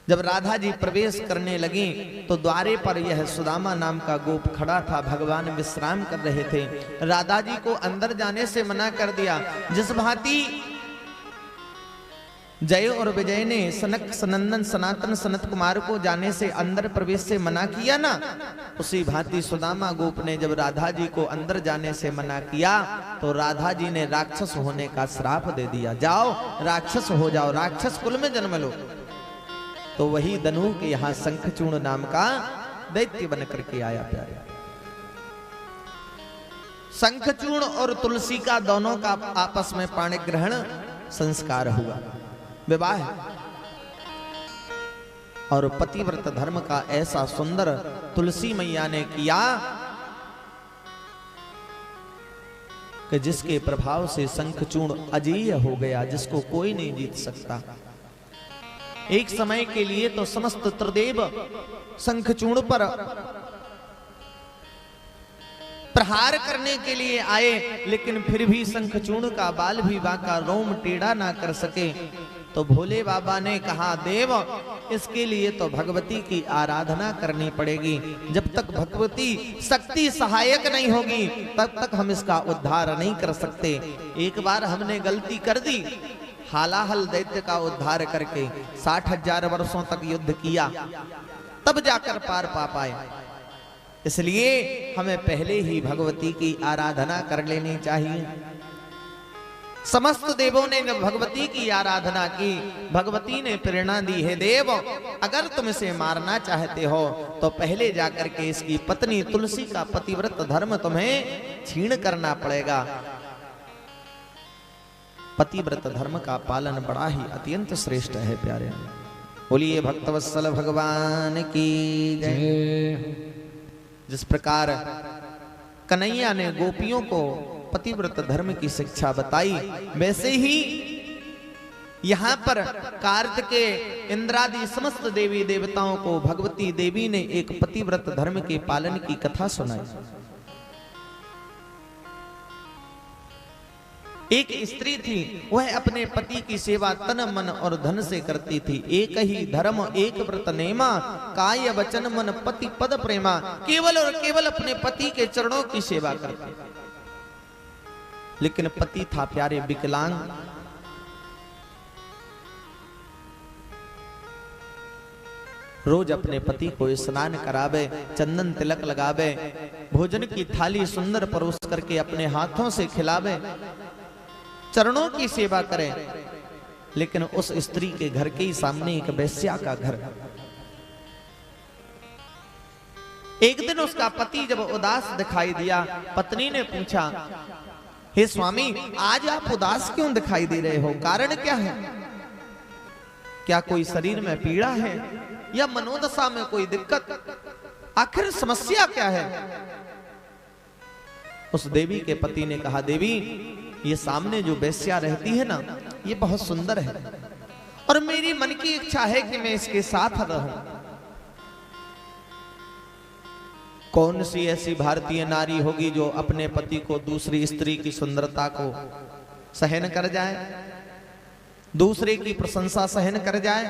जब राधा जी प्रवेश करने लगी तो द्वारे पर यह सुदामा नाम का गोप खड़ा था। भगवान विश्राम कर रहे थे। राधा जी को अंदर जाने से मना कर दिया। जिस भांति जय और विजय ने सनक सनंदन सनातन सनत कुमार को जाने से अंदर प्रवेश से मना किया ना, उसी भांति सुदामा गोप ने जब राधा जी को अंदर जाने से मना किया तो राधा जी ने राक्षस होने का श्राप दे दिया, जाओ राक्षस हो जाओ, राक्षस कुल में जन्म लो। तो वही दनु के यहां शंखचूर्ण नाम का दैत्य बन करके आया प्यारे। शंखचूर्ण और तुलसी का दोनों का आपस में पाणी ग्रहण संस्कार हुआ, विवाह। और पतिव्रत धर्म का ऐसा सुंदर तुलसी मैया ने किया कि जिसके प्रभाव से शंखचूर्ण अजेय हो गया, जिसको कोई नहीं जीत सकता। एक समय के लिए तो समस्त त्रिदेव शंखचूर्ण पर प्रहार करने के लिए आए, लेकिन फिर भी शंखचूर्ण का बाल भी बांका, रोम टेढ़ा ना कर सके। तो भोले बाबा ने कहा, देव इसके लिए तो भगवती की आराधना करनी पड़ेगी। जब तक भगवती शक्ति सहायक नहीं होगी तब तक हम इसका उद्धार नहीं कर सकते। एक बार हमने गलती कर दी, हालाहल दैत्य का उद्धार करके 60,000 वर्षों तक युद्ध किया, तब जाकर पार पा पाए। इसलिए हमें पहले ही भगवती की आराधना कर लेनी चाहिए। समस्त देवों ने जब भगवती की आराधना की, भगवती ने प्रेरणा दी है, देव अगर तुम इसे मारना चाहते हो तो पहले जाकर के इसकी पत्नी तुलसी का पतिव्रत धर्म तुम्हें छीण करना पड़ेगा। पतिव्रत धर्म का पालन बड़ा ही अत्यंत श्रेष्ठ है प्यारे। बोलिए भक्तवत्सल भगवान की जय। जिस प्रकार कन्हैया ने गोपियों को पतिव्रत धर्म की शिक्षा बताई, वैसे ही यहाँ पर कार्तिके इंद्रादि समस्त देवी देवताओं को भगवती देवी ने एक पतिव्रत धर्म के पालन की कथा सुनाई। एक स्त्री थी, वह अपने पति की सेवा तन मन और धन से करती थी। एक ही धर्म एक व्रत नेमा, काय वचन मन पति पद प्रेमा। केवल और केवल अपने पति के चरणों की सेवा करती। लेकिन पति था प्यारे विकलांग। रोज अपने पति को स्नान करावे, चंदन तिलक लगावे, भोजन की थाली सुंदर परोस करके अपने हाथों से खिलावे, चरणों की सेवा करें। लेकिन उस स्त्री के घर के ही सामने एक वेश्या का घर। एक दिन उसका पति जब उदास दिखाई दिया, पत्नी ने पूछा, हे स्वामी आज आप उदास क्यों दिखाई दे रहे हो, कारण क्या है? क्या कोई शरीर में पीड़ा है या मनोदशा में कोई दिक्कत, आखिर समस्या क्या है? उस देवी के पति ने कहा, देवी ये सामने जो वेश्या रहती है ना, ये बहुत सुंदर है और मेरी मन की इच्छा है कि मैं इसके साथ रहूं। कौन सी ऐसी भारतीय नारी होगी जो अपने पति को दूसरी स्त्री की सुंदरता को सहन कर जाए, दूसरे की प्रशंसा सहन कर जाए।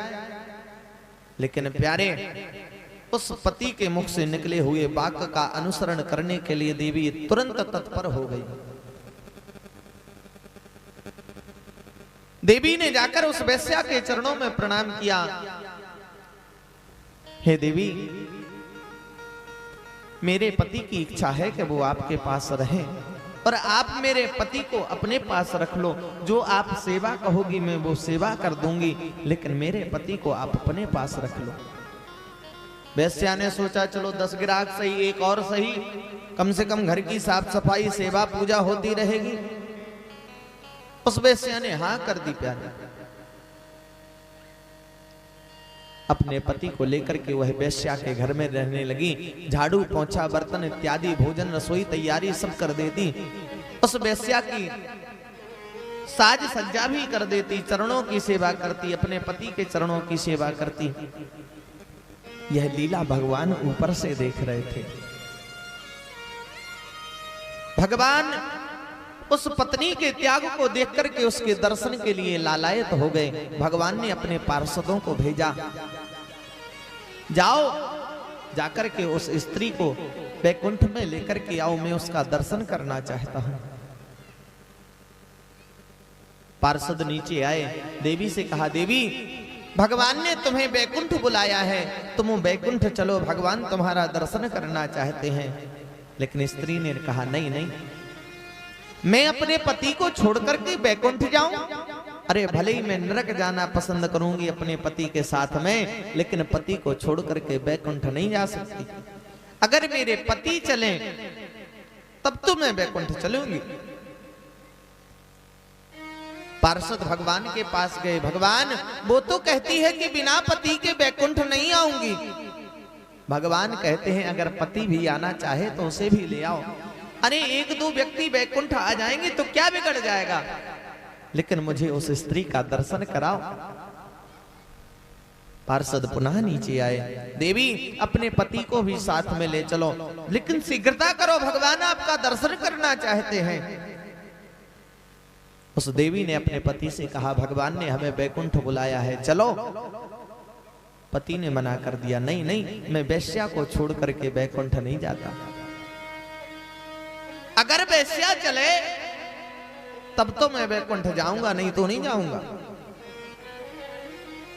लेकिन प्यारे, उस पति के मुख से निकले हुए वाक्य का अनुसरण करने के लिए देवी तुरंत तत्पर हो गई। देवी ने जाकर उस वेश्या के चरणों में प्रणाम किया। हे देवी, मेरे पति की इच्छा है कि वो आपके पास रहें और आप मेरे पति को अपने पास रख लो। जो आप सेवा कहोगी मैं वो सेवा कर दूंगी, लेकिन मेरे पति को आप अपने पास रख लो। वेश्या ने सोचा चलो 10 ग्राहक सही, एक और सही, कम से कम घर की साफ सफाई सेवा पूजा होती रहेगी। उस वेश्या ने हाँ कर दी। प्यारे, अपने पति को लेकर के वह वेश्या के घर में रहने लगी। झाड़ू पोंछा बर्तन इत्यादि भोजन रसोई तैयारी सब कर देती। उस वेश्या की साज सज्जा भी कर देती, चरणों की सेवा करती, अपने पति के चरणों की सेवा करती। यह लीला भगवान ऊपर से देख रहे थे। भगवान उस पत्नी के त्याग को देख करके उसके दर्शन के लिए लालायत हो गए। भगवान ने अपने पार्षदों को भेजा, जाओ जाकर के उस स्त्री को वैकुंठ में लेकर के आओ, मैं उसका दर्शन करना चाहता हूं। पार्षद नीचे आए, देवी से कहा, देवी भगवान ने तुम्हें वैकुंठ बुलाया है, तुम वैकुंठ चलो, भगवान तुम्हारा दर्शन करना चाहते हैं। लेकिन स्त्री ने कहा, नहीं नहीं, मैं अपने पति को छोड़ करके वैकुंठ जाऊं? अरे भले ही मैं नरक जाना पसंद करूंगी अपने पति के साथ में, लेकिन पति को छोड़ करके वैकुंठ नहीं जा सकती। अगर मेरे पति चले तब तो मैं वैकुंठ चलूंगी। पार्षद भगवान के पास गए। भगवान, वो तो कहती है कि बिना पति के वैकुंठ नहीं आऊंगी। भगवान कहते हैं अगर पति भी आना चाहे तो उसे भी ले आओ। अरे 1-2 व्यक्ति वैकुंठ आ जाएंगे तो क्या बिगड़ जाएगा, लेकिन मुझे उस स्त्री का दर्शन कराओ। पार्षद पुनः नीचे आए, देवी अपने पति को भी साथ में ले चलो, लेकिन शीघ्रता करो, भगवान आपका दर्शन करना चाहते हैं। उस देवी ने अपने पति से कहा, भगवान ने हमें वैकुंठ बुलाया है, चलो। पति ने मना कर दिया, नहीं नहीं, मैं वेश्या को छोड़ करके वैकुंठ नहीं जाता। अगर वेश्या चले तब तो मैं वैकुंठ जाऊंगा, नहीं तो नहीं जाऊंगा।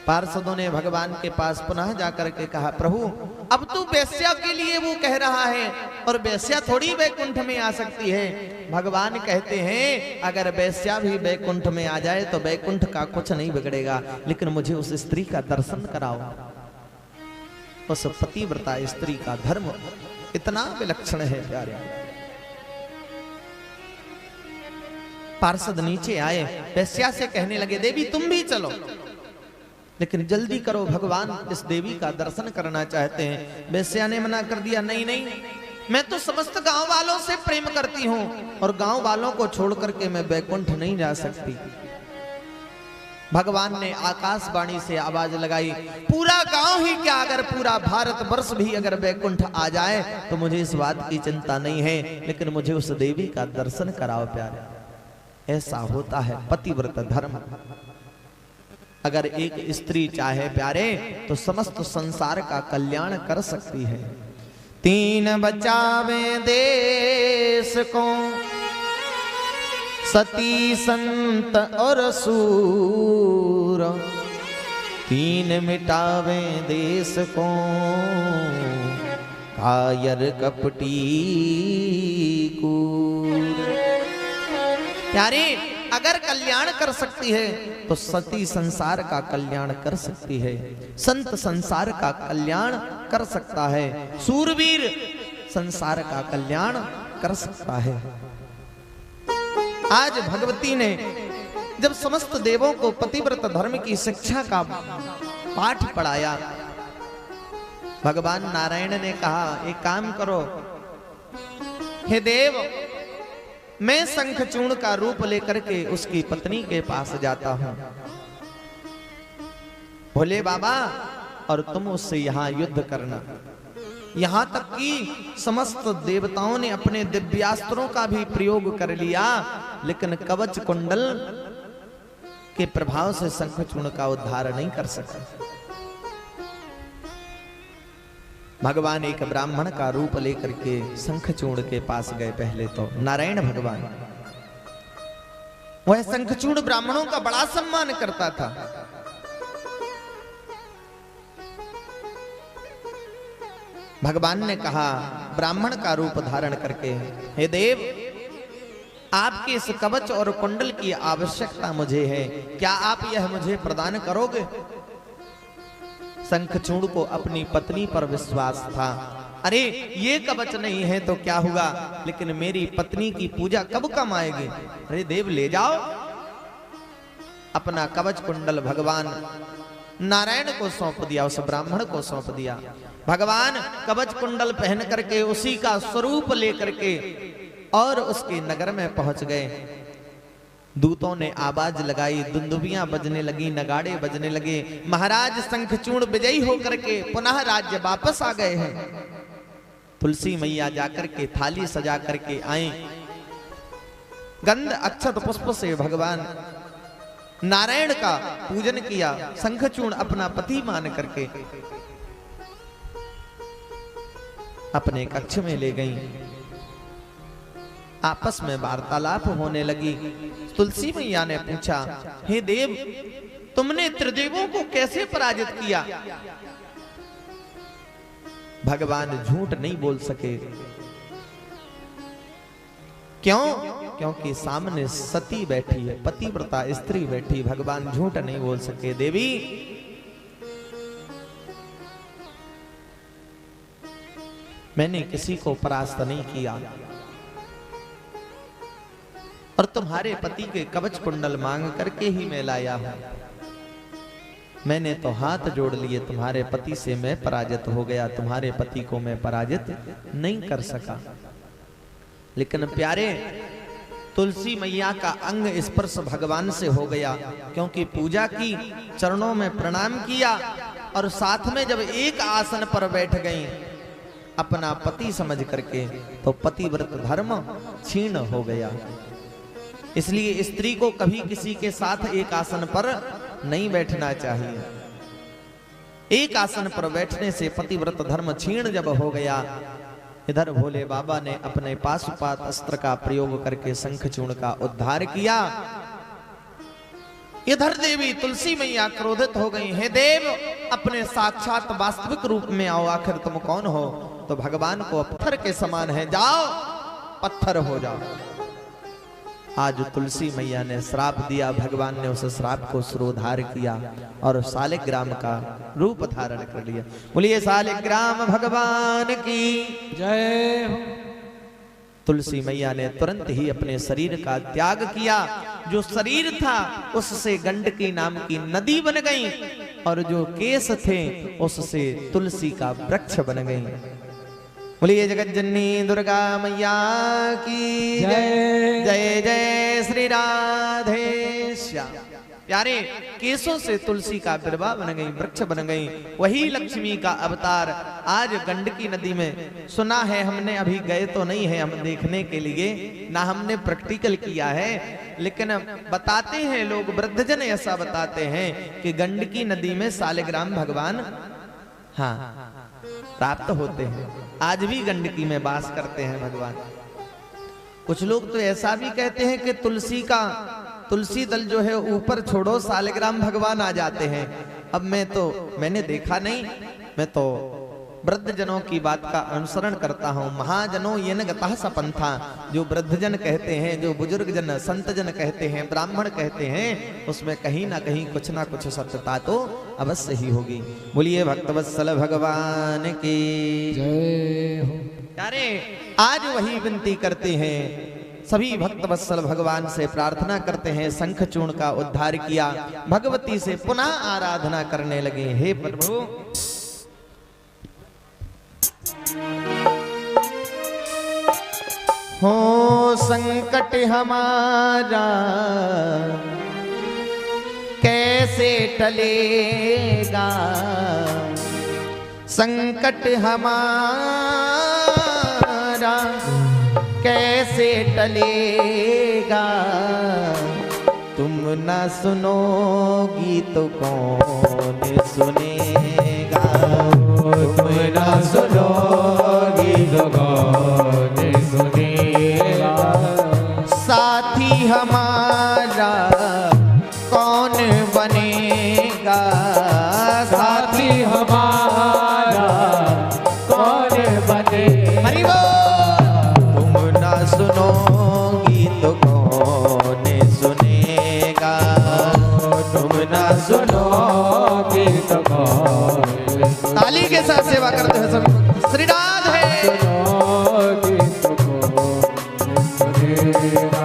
पार्षदों ने भगवान के पास पुनः जाकर के कहा, प्रभु अब तो वेश्या के लिए वो कह रहा है और वेश्या थोड़ी वैकुंठ में आ सकती है। भगवान कहते हैं अगर वेश्या भी वैकुंठ में आ जाए तो वैकुंठ का कुछ नहीं बिगड़ेगा, लेकिन मुझे उस स्त्री का दर्शन कराओ। उस पतिव्रता स्त्री का धर्म इतना विलक्षण है प्यारे। पार्षद नीचे आए, वेश्या से कहने लगे, देवी तुम भी चलो, लेकिन जल्दी करो, भगवान इस देवी का दर्शन करना चाहते हैं। वेश्या ने मना कर दिया, नहीं नहीं, मैं तो समस्त गांव वालों से प्रेम करती हूं और गांव वालों को छोड़ करके मैं वैकुंठ नहीं जा सकती। भगवान ने आकाशवाणी से आवाज लगाई, पूरा गांव ही क्या, अगर पूरा भारत वर्ष भी अगर वैकुंठ आ जाए तो मुझे इस बात की चिंता नहीं है, लेकिन मुझे उस देवी का दर्शन कराओ प्यारे। ऐसा होता है पतिव्रत धर्म। अगर एक स्त्री चाहे प्यारे तो समस्त संसार का कल्याण कर सकती है। 3 बचावे देश को, सती संत और सूर। 3 मिटावे देश को, कायर कपटी कूर। प्यारे, अगर कल्याण कर सकती है तो सती संसार का कल्याण कर सकती है, संत संसार का कल्याण कर सकता है, सूरवीर संसार का कल्याण कर सकता है। आज भगवती ने जब समस्त देवों को पतिव्रत धर्म की शिक्षा का पाठ पढ़ाया, भगवान नारायण ने कहा, एक काम करो, हे देव, मैं शंखचूर्ण का रूप लेकर के उसकी पत्नी के पास जाता हूं। भोले बाबा और तुम उससे यहां युद्ध करना। यहां तक कि समस्त देवताओं ने अपने दिव्यास्त्रों का भी प्रयोग कर लिया, लेकिन कवच कुंडल के प्रभाव से शंखचूड़ का उद्धार नहीं कर सका। भगवान एक ब्राह्मण का रूप लेकर के शंखचूड़ के पास गए। पहले तो नारायण भगवान, वह शंखचूड़ ब्राह्मणों का बड़ा सम्मान करता था। भगवान ने कहा ब्राह्मण का रूप धारण करके, हे देव, आपके इस कवच और कुंडल की आवश्यकता मुझे है, क्या आप यह मुझे प्रदान करोगे? शंखचूड़ को अपनी पत्नी पर विश्वास था। अरे ये कवच नहीं है तो क्या हुआ, लेकिन मेरी पत्नी की पूजा कब कम आएगी? अरे देव ले जाओ। अपना कवच कुंडल भगवान नारायण को सौंप दिया, उस ब्राह्मण को सौंप दिया। भगवान कवच कुंडल पहन करके उसी का स्वरूप लेकर के और उसके नगर में पहुंच गए। दूतों ने आवाज लगाई, दुंदुबियां बजने लगी, नगाड़े बजने लगे। महाराज शंखचूड़ विजयी होकर के पुनः राज्य वापस आ गए हैं। तुलसी मैया जाकर के थाली सजा करके आए, गंध अक्षत पुष्प से भगवान नारायण का पूजन किया। शंखचूड़ अपना पति मान करके अपने कक्ष में ले गई। आपस में वार्तालाप होने लगी। तुलसी मैया ने पूछा, हे देव, तुमने त्रिदेवों को कैसे पराजित किया? भगवान झूठ नहीं बोल सके। क्यों? क्योंकि सामने सती बैठी है, पतिव्रता स्त्री बैठी। भगवान झूठ नहीं बोल सके। देवी, मैंने किसी को परास्त नहीं किया और तुम्हारे पति के कवच कुंडल मांग करके ही मैं लाया हूं। मैंने तो हाथ जोड़ लिए, तुम्हारे पति से मैं पराजित हो गया, तुम्हारे पति को मैं पराजित नहीं कर सका। लेकिन प्यारे, तुलसी मैया का अंग स्पर्श भगवान से हो गया, क्योंकि पूजा की, चरणों में प्रणाम किया और साथ में जब एक आसन पर बैठ गई अपना पति समझ करके, तो पतिव्रत धर्म क्षीण हो गया। इसलिए स्त्री को कभी किसी के साथ एक आसन पर नहीं बैठना चाहिए। एक आसन पर बैठने से पतिव्रत धर्म क्षीण जब हो गया, इधर भोले बाबा ने अपने पाशुपात अस्त्र का प्रयोग करके शंखचूड़ का उद्धार किया। इधर देवी तुलसी मैया क्रोधित हो गई, हे देव, अपने साक्षात वास्तविक रूप में आओ, आखिर तुम कौन हो? तो भगवान को पत्थर के समान है, जाओ पत्थर हो जाओ। आज तुलसी मैया ने श्राप दिया, भगवान ने उस श्राप को सुरोधार किया और शालिग्राम का रूप धारण कर लिया। बोलिए शालिग्राम भगवान की जय हो। तुलसी मैया ने तुरंत ही अपने शरीर का त्याग किया। जो शरीर था उससे गंडकी नाम की नदी बन गई और जो केस थे उससे तुलसी का वृक्ष बन गई। बोलिए जगत जननी दुर्गा मैया की जय। जय जय श्री राधे श्याम। प्यारे, केसों से तुलसी का बिरवा बन गई, वृक्ष बन गई। वही लक्ष्मी का अवतार आज गंडकी नदी में। सुना है हमने, अभी गए तो नहीं है हम देखने के लिए, ना हमने प्रैक्टिकल किया है, लेकिन बताते हैं लोग, वृद्धजन ऐसा बताते हैं कि गंडकी नदी में शालिग्राम भगवान प्राप्त होते हैं। आज भी गंडकी में वास करते हैं भगवान। कुछ लोग तो ऐसा भी कहते हैं कि तुलसी दल जो है ऊपर छोड़ो, शालिग्राम भगवान आ जाते हैं। अब मैंने देखा नहीं, मैं तो वृद्धजनों की बात का अनुसरण करता हूँ। महाजनों ये न गतः सपंथा, जो वृद्धजन कहते हैं, जो बुजुर्ग जन संत जन कहते हैं, ब्राह्मण कहते हैं, उसमें कहीं ना कहीं कुछ ना कुछ सत्यता तो अवश्य ही होगी। बोलिए भक्तवत्सल भगवान की जय हो। अरे आज वही विनती करते हैं, सभी भक्तवत्सल भगवान से प्रार्थना करते हैं। शंखचूड़ का उद्धार किया, भगवती से पुनः आराधना करने लगे। हे प्रभु, हो संकट हमारा कैसे कैसे टलेगा संकट हमारा, कैसे टलेगा। तुम ना सुनोगी तो कौन सुनेगा, तुम ना सुनोगी तो कौन सुनेगा। साथी हमारा कौन बनेगा, साथी हमारा कौन बनेगा। हरि बोल। तुम ना सुनोगी तो कौन सुनेगा, तुम ना सुनोगी तो कौन। ताली के साथ सेवा करते हैं सब। श्री राधे। सुनोगी तो कौन सुनेगा।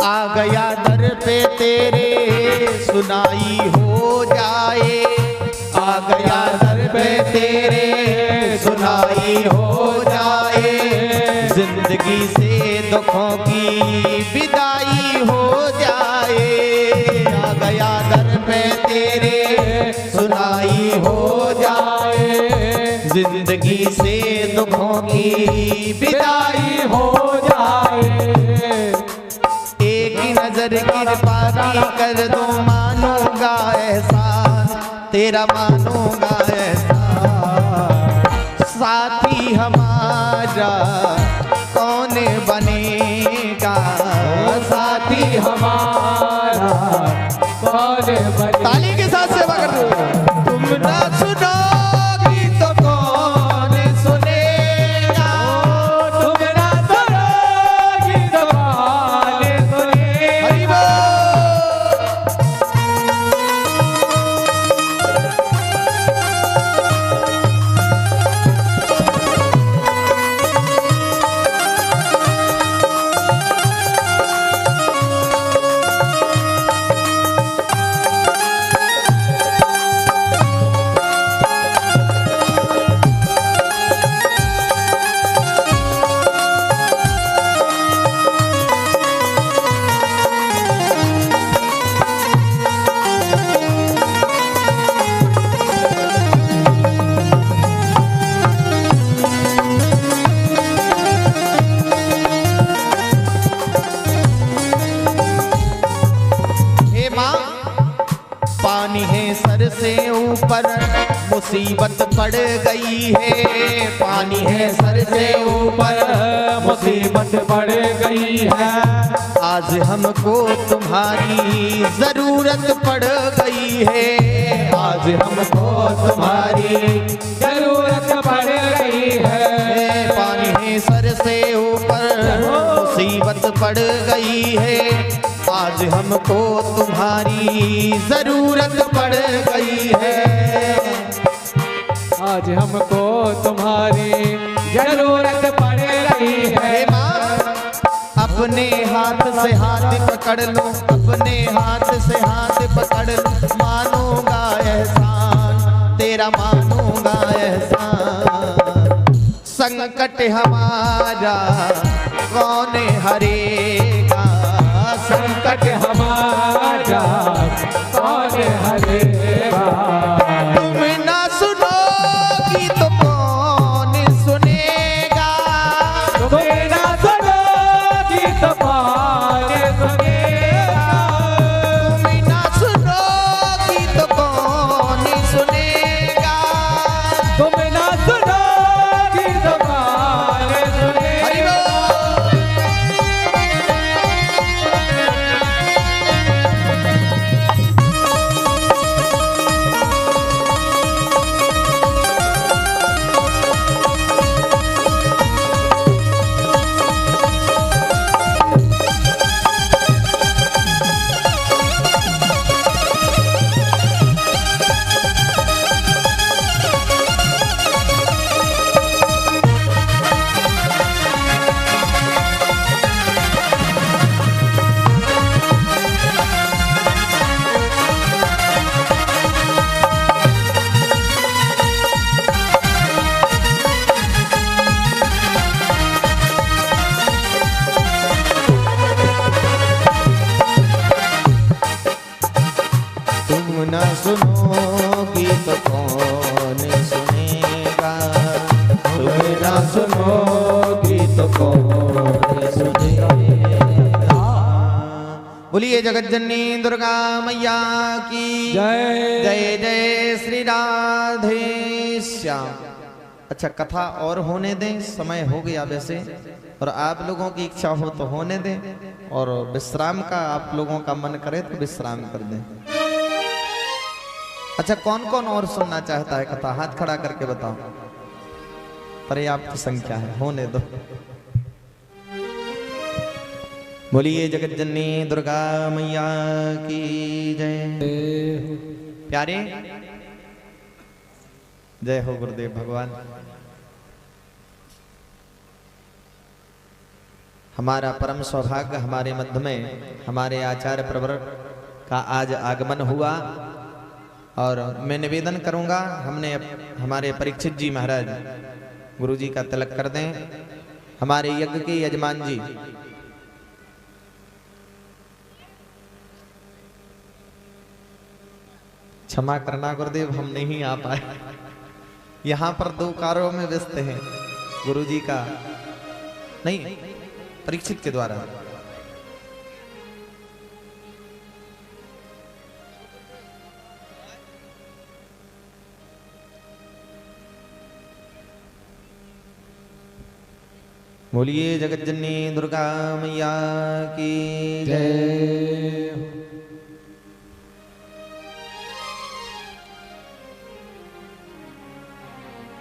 आ गया दर पे तेरे सुनाई हो जाए, आ गया दर पे तेरे सुनाई हो जाए। जिंदगी से दुखों की विदाई हो जाए, आ गया दर पे तेरे सुनाई हो जाए। जिंदगी से दुखों की विदाई हो जाए। नजर कृपा की कर दो, मानूंगा एहसान तेरा, मानूंगा एहसान। साथी हमारा कौन बनेगा, साथी हमारा कौन बनेगा। ताली के साथ सेवा कर दो। तुम ना सुनोगी तो कौन सुनेगा, तुम ना सुनोगी तो कौन सुनेगा। पानी है सर से ऊपर मुसीबत पड़ गई है, पानी है सर से ऊपर मुसीबत पड़ गई है। आज हमको तुम्हारी जरूरत पड़ गई है, आज हमको तुम्हारी जरूरत पड़ गई है। पानी है सर से ऊपर मुसीबत पड़ गई है, आज हमको तुम्हारी जरूरत पड़ गई है। आज हमको तुम्हारी जरूरत पड़ रही है। माँ अपने हाथ से हाथ पकड़ लो, अपने हाथ से हाथ पकड़ लो। मानूंगा एहसान तेरा, मानूंगा एहसान। संकट हमारा कौन हरेगा, संकट हमारा कौन हरेगा। तुम ना सुनोगी तो कौन सुनेगा, तुम ना सुनोगी तो कौन सुनेगा। तुम ना सुनोगी तो कौन सुनेगा, तुम ना सुनोगी तो कौन सुनेगा। हरि बोल। बोलिए जगज्जननी दुर्गा मैया की जय। जय जय श्री राधे श्याम। अच्छा, कथा और होने दें, समय हो गया वैसे, और आप लोगों की इच्छा हो तो होने दें, और विश्राम का आप लोगों का मन करे तो विश्राम कर दें। अच्छा, कौन कौन और सुनना चाहता है कथा? हाथ खड़ा करके बताओ। पर्याप्त संख्या है, होने दो। बोलिए जगज्जननी दुर्गा मैया की जय। प्यारे, जय हो गुरुदेव भगवान। हमारा परम सौभाग्य, हमारे मध्य में हमारे आचार्य प्रवर का आज आगमन हुआ, और मैं निवेदन करूंगा हमारे परीक्षित जी महाराज गुरु जी का तिलक कर दें। हमारे यज्ञ के यजमान जी क्षमा करना गुरुदेव, हम नहीं आ पाए, यहाँ पर दो कार्यों में व्यस्त हैं। गुरु जी का नहीं, परीक्षित के द्वारा। बोलिए जगज्जननी दुर्गा मैया की जय।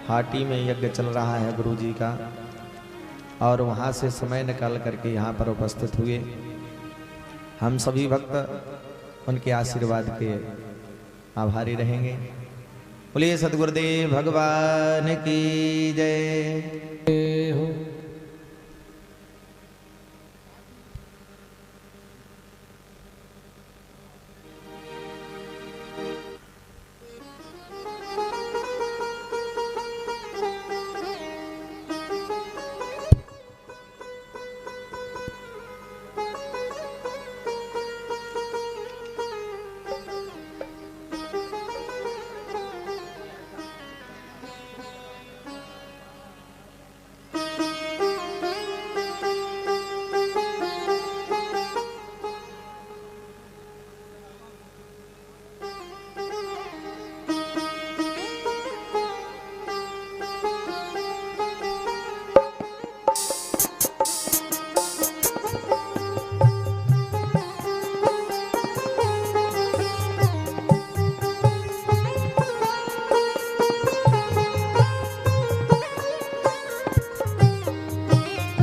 हाटी में यज्ञ चल रहा है गुरु जी का, और वहाँ से समय निकाल करके यहाँ पर उपस्थित हुए। हम सभी भक्त उनके आशीर्वाद के आभारी रहेंगे। बोलिए सद्गुरुदेव भगवान की जय।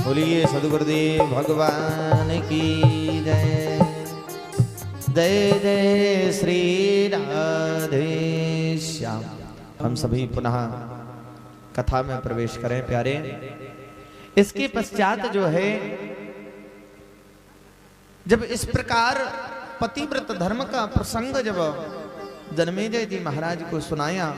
बोलिए सद्गुरुदेव भगवान की जय। जय जय श्री राधे श्याम। हम सभी पुनः कथा में प्रवेश करें प्यारे। इसके पश्चात जो है, जब इस प्रकार पतिव्रत धर्म का प्रसंग जब जन्मेजय जी महाराज को सुनाया,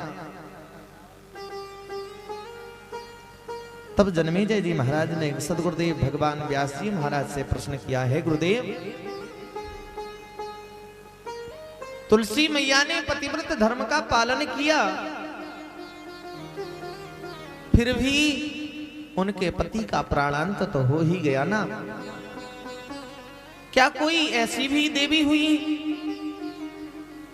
तब जन्मेजय जी महाराज ने सद्गुरुदेव भगवान व्यास जी महाराज से प्रश्न किया है, गुरुदेव, तुलसी मैया ने पतिव्रत धर्म का पालन किया, फिर भी उनके पति का प्राणांत तो हो ही गया ना। क्या कोई ऐसी भी देवी हुई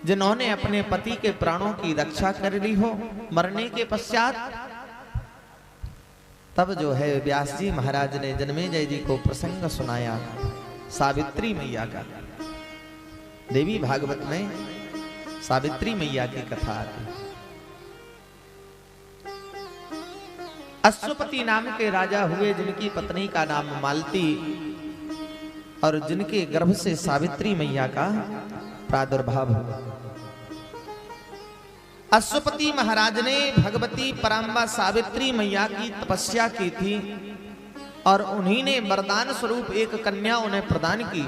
जिन्होंने अपने पति के प्राणों की रक्षा कर ली हो मरने के पश्चात? तब जो है व्यास जी महाराज ने जन्मेजय जी को प्रसंग सुनाया सावित्री मैया का। देवी भागवत में सावित्री मैया की कथा आती। अश्वपति नाम के राजा हुए, जिनकी पत्नी का नाम मालती, और जिनके गर्भ से सावित्री मैया का प्रादुर्भाव हुआ। अश्वपति महाराज ने भगवती पराम्बा सावित्री मैया की तपस्या की थी, और उन्हीं ने वरदान स्वरूप एक कन्या उन्हें प्रदान की।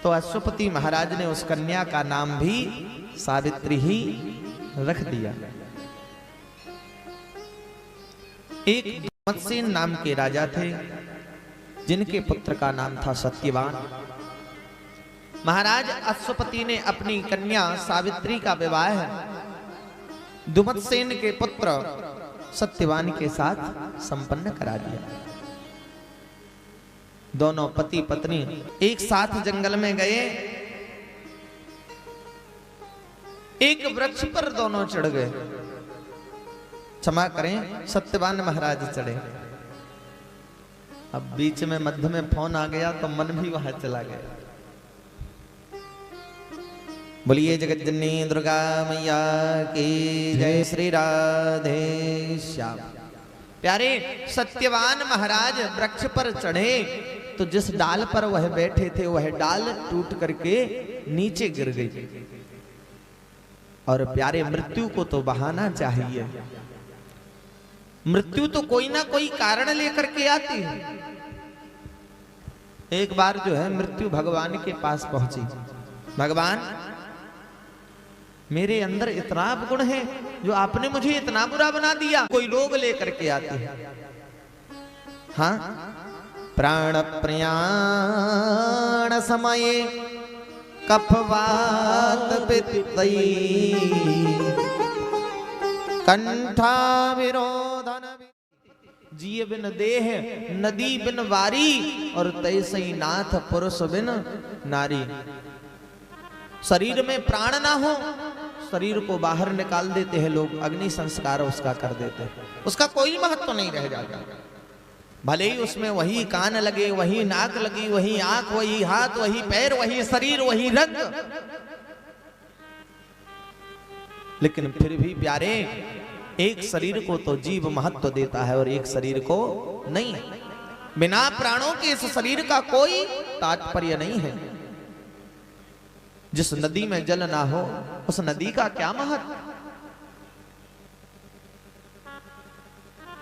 तो अश्वपति महाराज ने उस कन्या का नाम भी सावित्री ही रख दिया। एक दुमत्सेन नाम के राजा थे, जिनके पुत्र का नाम था सत्यवान। महाराज अश्वपति ने अपनी कन्या सावित्री का विवाह दुमत्सेन के पुत्र सत्यवान के साथ संपन्न करा दिया। दोनों पति पत्नी एक साथ जंगल में गए, एक वृक्ष पर दोनों चढ़ गए। क्षमा करें, सत्यवान महाराज चढ़े। अब बीच में मध्य में फोन आ गया तो मन भी वहां चला गया। बोलिए जगत जननी दुर्गा मैया की जय। श्री राधे श्याम। प्यारे, सत्यवान महाराज वृक्ष पर चढ़े तो जिस डाल पर वह बैठे थे वह डाल टूट करके नीचे गिर गई। और प्यारे, मृत्यु को तो बहाना चाहिए। मृत्यु तो कोई ना कोई कारण लेकर के आती है। एक बार जो है मृत्यु भगवान के पास पहुंची। भगवान, मेरे अंदर इतना गुण है जो आपने मुझे इतना बुरा बना दिया। कोई लोग लेकर के आते हैं। हाँ, प्राण प्रयाण समये कफवात पित्तई कंठा विरोधन। जिय बिन देह नदी बिन वारी और तैसे ही नाथ पुरुष बिन नारी। शरीर में प्राण ना हो, शरीर को बाहर निकाल देते हैं लोग, अग्नि संस्कार उसका कर देते हैं, उसका कोई महत्व नहीं रह जाता। भले ही उसमें वही कान लगे, वही नाक लगी, वही आंख, वही हाथ, वही पैर, वही शरीर, वही रंग, लेकिन फिर भी प्यारे, एक शरीर को तो जीव महत्व देता है और एक शरीर को नहीं। बिना प्राणों के इस शरीर का कोई तात्पर्य नहीं है। जिस नदी में जल ना हो उस नदी का क्या महत्व।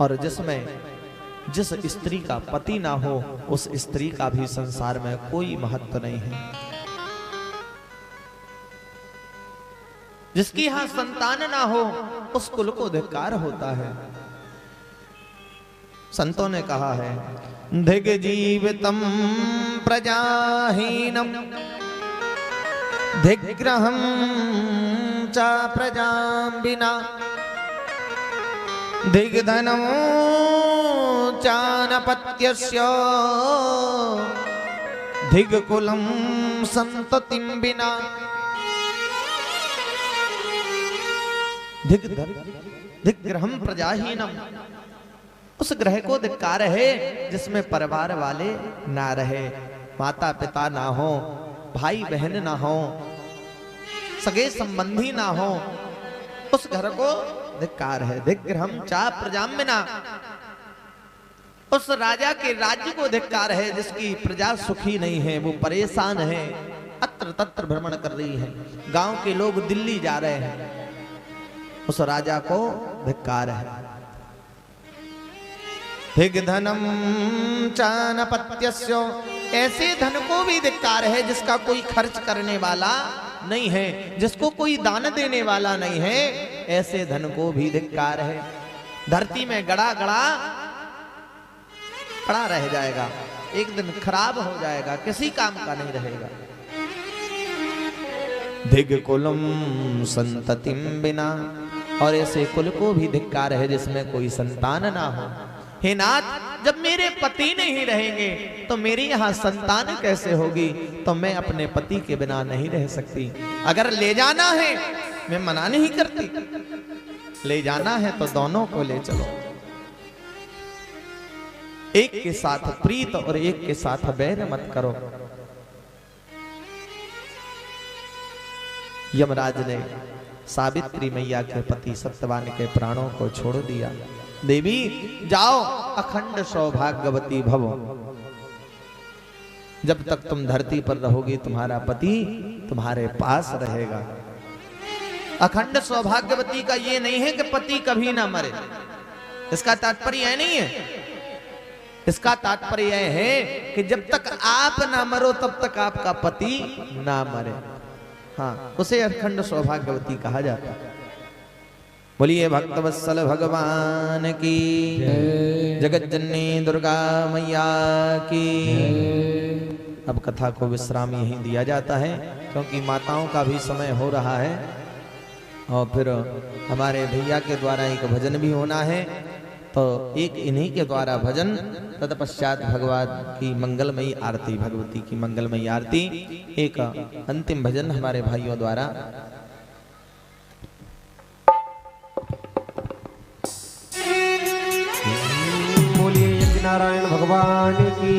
और जिस स्त्री का पति ना हो उस स्त्री का भी संसार में कोई महत्व नहीं है। जिसकी यहां संतान ना हो उस कुल को धिक्कार होता है। संतों ने कहा है, धिग जीवितम प्रजाहीनम धिग्रहम चा प्रजां बिना धिग्धनं चानपत्यस्य धिग्कुलं संततिं बिना। धिग्रहम प्रजाहीनम, उस ग्रह को धिक्कार है जिसमें परिवार वाले ना रहे, माता पिता ना हो, भाई बहन ना हो, सगे संबंधी ना हो, उस घर को धिक्कार है। धिग्रहम चा प्रजाम्बिना, उस राजा के राज्य को धिक्कार है जिसकी प्रजा सुखी नहीं है, वो परेशान है, अत्र तत्र भ्रमण कर रही है, गांव के लोग दिल्ली जा रहे हैं, उस राजा को धिक्कार है। धिग्धनम चानपत्यस्य, ऐसे धन को भी धिक्कार है जिसका कोई खर्च करने वाला नहीं है, जिसको कोई दान देने वाला नहीं है, ऐसे धन को भी धिक्कार है। धरती में गड़ा गड़ा पड़ा रह जाएगा, एक दिन खराब हो जाएगा, किसी काम का नहीं रहेगा। धिग कुलम संततिम बिना, और ऐसे कुल को भी धिक्कार है जिसमें कोई संतान ना हो। हे नाथ, जब मेरे पति नहीं रहेंगे तो मेरी यहाँ संतान कैसे होगी? तो मैं अपने पति के बिना नहीं रह सकती। अगर ले जाना है, मैं मना नहीं करती, ले जाना है तो दोनों को ले चलो, एक के साथ प्रीत और एक के साथ बैर मत करो। यमराज ने सावित्री मैया के पति सत्यवान के प्राणों को छोड़ दिया। देवी जाओ, अखंड सौभाग्यवती भवो, जब तक तुम धरती पर रहोगी तुम्हारा पति तुम्हारे पास रहेगा। अखंड सौभाग्यवती का ये नहीं है कि पति कभी ना मरे, इसका तात्पर्य यह नहीं है। इसका तात्पर्य यह है कि जब तक आप ना मरो तब तक आपका पति ना मरे। हाँ, उसे अखंड सौभाग्यवती कहा जाता है। बोलिए भक्तवत्सल भगवान की जगत जननी दुर्गा मैया की। अब कथा को विश्राम यहीं दिया जाता है क्योंकि माताओं का भी समय हो रहा है और फिर हमारे भैया के द्वारा एक भजन भी होना है। तो एक इन्हीं के द्वारा भजन, तत्पश्चात भगवान की मंगलमयी आरती, भगवती की मंगलमयी आरती, एक अंतिम भजन हमारे भाइयों द्वारा। बोलिए यज्ञ नारायण भगवान की।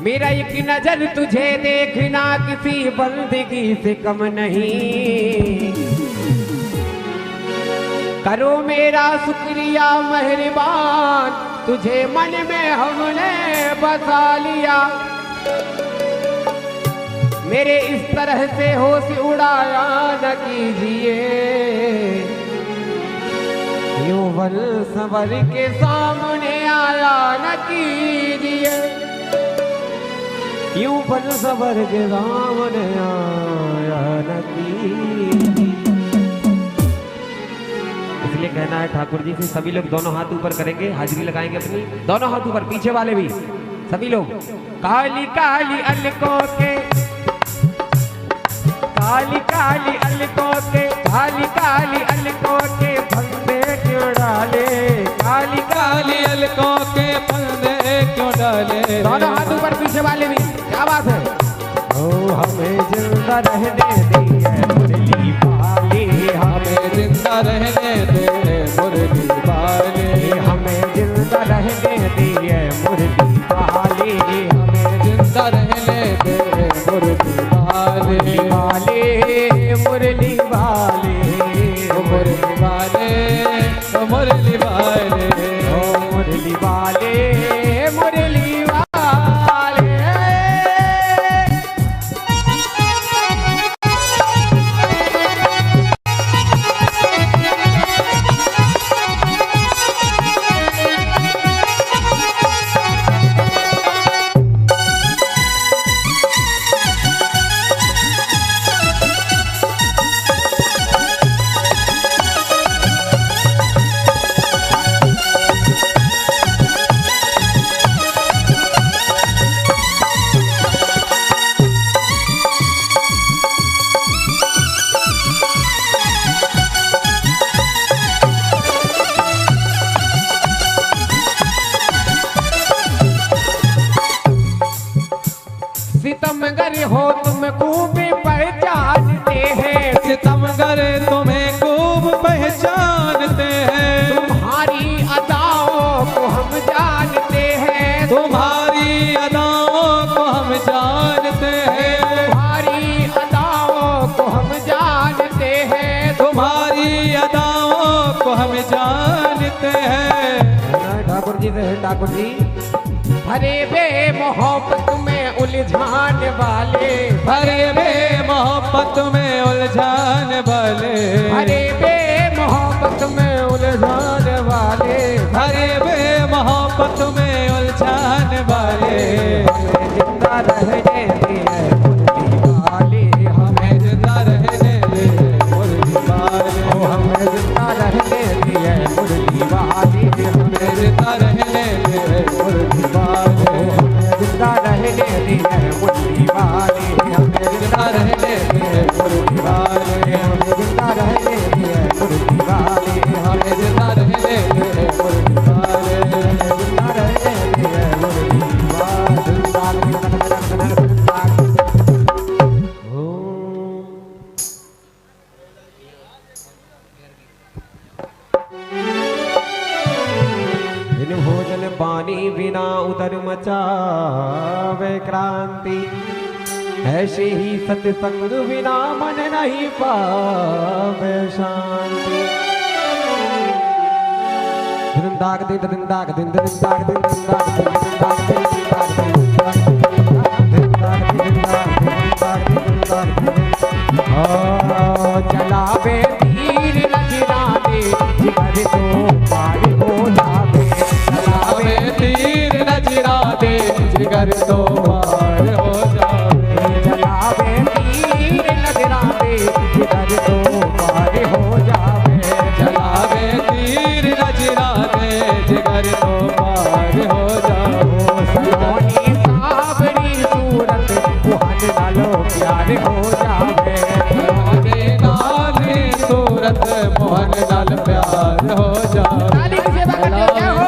मेरा एक नजर तुझे देखना किसी बंदगी से कम नहीं, करो मेरा शुक्रिया मेहरबान, तुझे मन में हमने बसा लिया। मेरे इस तरह से होश उड़ाया न कीजिए, यूं बल संवर के सामने आया न कीजिए, यूं बल संवर के सामने आया न कीजिए। इसलिए कहना है ठाकुर जी से सभी लोग दोनों हाथ ऊपर करेंगे, हाजिरी लगाएंगे अपनी, दोनों हाथ ऊपर, पीछे वाले भी सभी लोग। काली काली अलकों के, काली काली अलकों के, काली काली अलकों के फंदे क्यों डाले, काली काली अलकों के फंदे क्यों डाले। दोनों हाथ ऊपर, पीछे वाले भी, क्या बात है। ओ हमें जिंदा रहने दिए मुरली वाले, हमें जिंदा रहने दे मुरली वाले, हमें जिंदा रहने दिए मुरली वाले, हमें जिंदा रहने दे मुरली वाले, मुरली वाले, मुरली वाले, मुरली वाले, मुरली वाले, मुरली वाले। सितमगर हो तुम खूब पहचानते हैं, सितमगर तुम्हें खूब पहचानते हैं, तुम्हारी अदाओं को हम जानते हैं, तुम्हारी अदाओं को हम जानते हैं, तुम्हारी अदाओं को हम जानते हैं, तुम्हारी अदाओं को हम जानते हैं। ठाकुर जी से, ठाकुर जी भरे बे मोहब्बत में उलझान वाले, भरे बे मोहब्बत में उलझान वाले, भरे बे मोहब्बत में उलझान वाले, भरे बे मोहब्बत में उलझान वाले, हमें जिंदा रहने दिए मुरली वाले, हमें जिंदा रहने दे मुरली वाले, हमें जिंदा रहने दिए मुरली वाले, हमें जिंदा रहने दे मुरली वाले, हमें जिंदा रहने दिए मुरली वाले, हमें जिंदा रहने दे मुरली वाले, हमें जिंदा रहने दिए मुरली वाले, हमें जिंदा रहने दे मुरली वाले, जिंदा रहने दिए मुरली वाले। बिन भोजन पानी बिना उदर मचावे क्रांति, ऐसे ही सत्संग बिना मन नहीं पावे शांति। दिन दाग दिन दिन दाग दिन दिन दाग दिन दिन दाग दिन दिन दाग दिन दिन दाग दिन दिन दाग दिन दाग दिन चलावे तीर नजरा दे जिगर तो पार हो जावे, चलावे तीर नजरा दे जिगर तो पार हो जावे, चलावे तीर नजरा दे जिगर तो पार हो जावे, चलावे तीर नजरा दे जिगर तो पार हो जावे। प्यार हो जावे। ताली की सेवा करते हो, क्या हो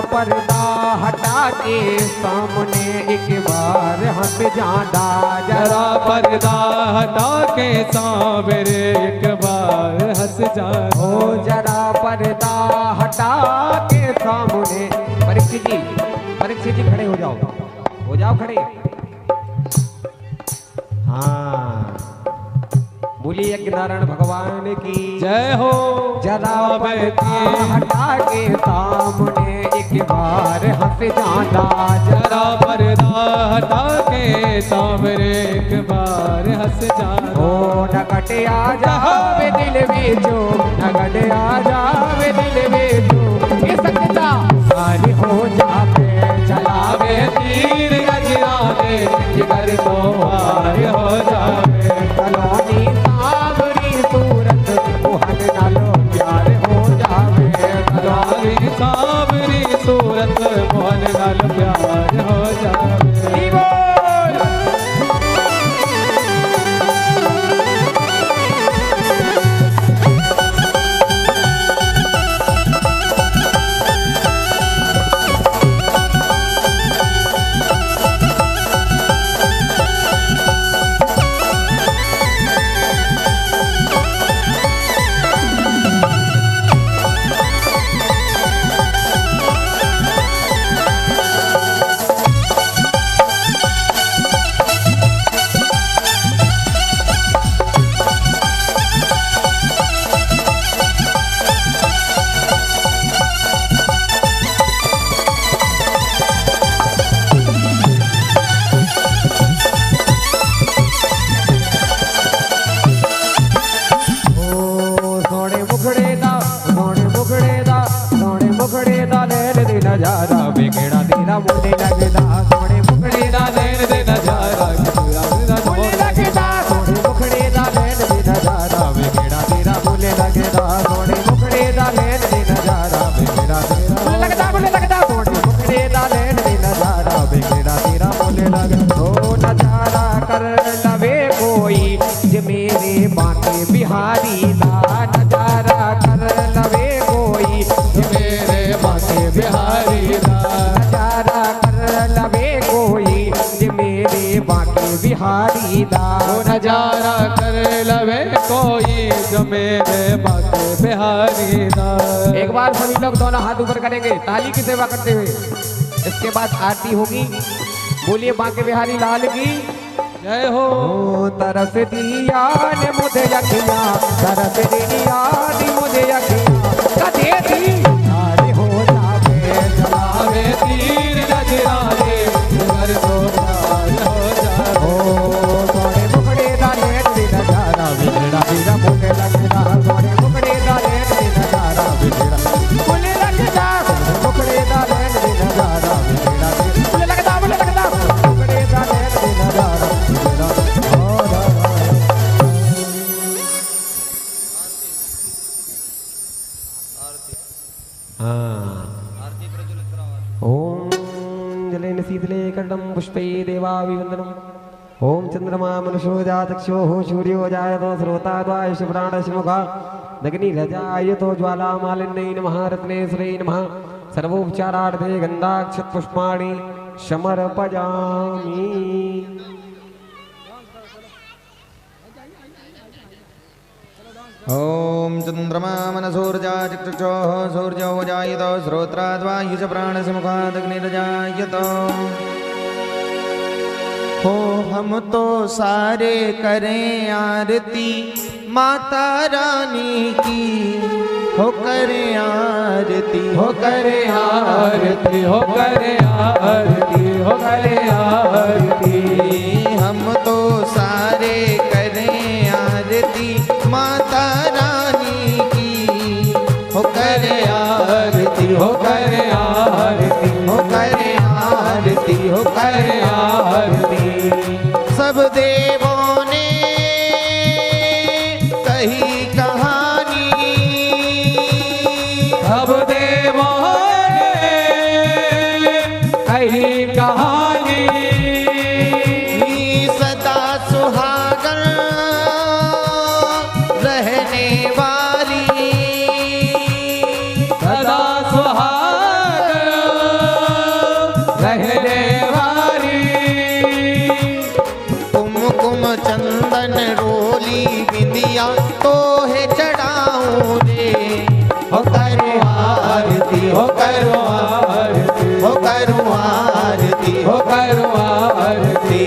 पर्दा हटा के सामने एक बार हंस जाना, जरा पर्दा हटा के सामने एक बार हंस जाना। ओ जरा पर्दा हटा के सामने। परीक्षित जी खड़े हो जाओ खड़े। हाँ बोलिए यज्ञनारायण भगवान की जय हो। जरा पर्दा हटा के सामने एक बार हंस जाना, जरा पर्दा हटा के सामने एक बार हंस जाना। ओ नगट आ जावे दिल में जो, नगट आ जावे दिल में जो, ये सकता सारी हो जावे चलावे तीर गजराने जिगर तो पार हो जावे। कलोनी सावरी सूरत मोहन नालो प्यार हो जावे। कलोनी सावरी सूरत मोहन नाल प्यार हो जावे। नजारा बेगड़ा तेरा मुझे लगदा, सोने मुखड़े दा नैन दे नजारा मुझे लगदा, सोने मुखड़े दा नैन दे नजारा बेगड़ा तेरा मुझे लगदा, सोने मुखड़े दा नैन दे नजारा बेगड़ा तेरा मुझे लगदा, सोने मुखड़े दा नैन दे नजारा बेगड़ा तेरा मुझे लगदा। ओ नजारा कर लवे कोई जे मेरे बांके बिहारी दा, नजारा कर लवे कोई जे मेरे बांके बिहारी दा, नजारा कर लवे कोई जे मेरे बांके बिहारी दा, नजारा कर लवे कोई जो मेरे बाके बिहारी दा। एक बार सभी लोग दोनों हाथ ऊपर करेंगे ताली की सेवा करते हुए। इसके बाद आरती होगी। बोलिए बांके बिहारी लाल की जय हो। तरस दिया ने मुझे यकिया, तरस दिया ने मुझे यकिया, कदे दी नारे हो जावे चलावे तीर नजराने जिगर तो पार हो जावे। ओ सोने मुखड़े दा लेट दी नजारा बिगड़ा तेरा मुझे लगदा, सोने मुखड़े दा लेट दी नजारा बिगड़ा मुझे लगदा, मुखड़े दा लेट दी नजारा बिगड़ा मुझे लगदा, मुखड़े दा लेट दी नजारा बिगड़ा। ओम जलेन शीतले कंडम पुष्पे देवाभिवंदनम। ओम चंद्रमा मनुष्यो जातक्षो सूर्यो जायतो श्रोता द्वायुष प्राणशमुखा दग्नि रजायतो ज्वाला मालिन्यै नमः रत्नेश्वरै नमः सर्वोपचारार्थे गन्धाक्षत पुष्पाणि समर्पयामि। ॐ चन्द्रमा मनसूर्जा चक्षुषोः सूर्यो जायत श्रोत्राद्वायुष प्राणसमुखादग्निर्जायत। हो हम तो सारे करें आरती माता रानी की, हो करें आरती, हो करे आरती, हो करे आरती, हो करे आरती। हम तो सारे करें आरती माता रानी की, हो करे आरती, हो करे आरती, हो करे आरती, हो करे करे आरती। सब देवों ने कही कहानी, सब देवों ने कही कहानी, सदा सुहागन रहने वाली, सदा सुहागन रहने वाली। कुमकुम चंदन रोली बिंदिया तो है चढ़ाऊं रे, हो करो आरती, हो करो आरती, हो करो आरती, हो करो आरती।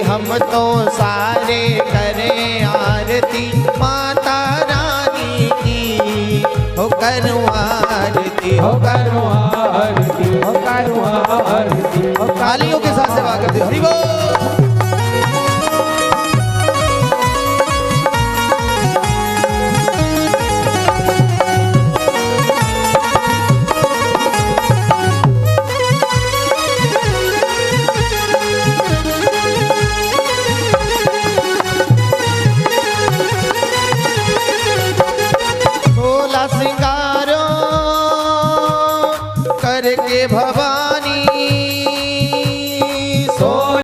हम तो सारे करें आरती माता रानी की, हो करो आरती, हो करो आरती, हो करो आरती। तालियों के साथ सेवा करते हरि बोल।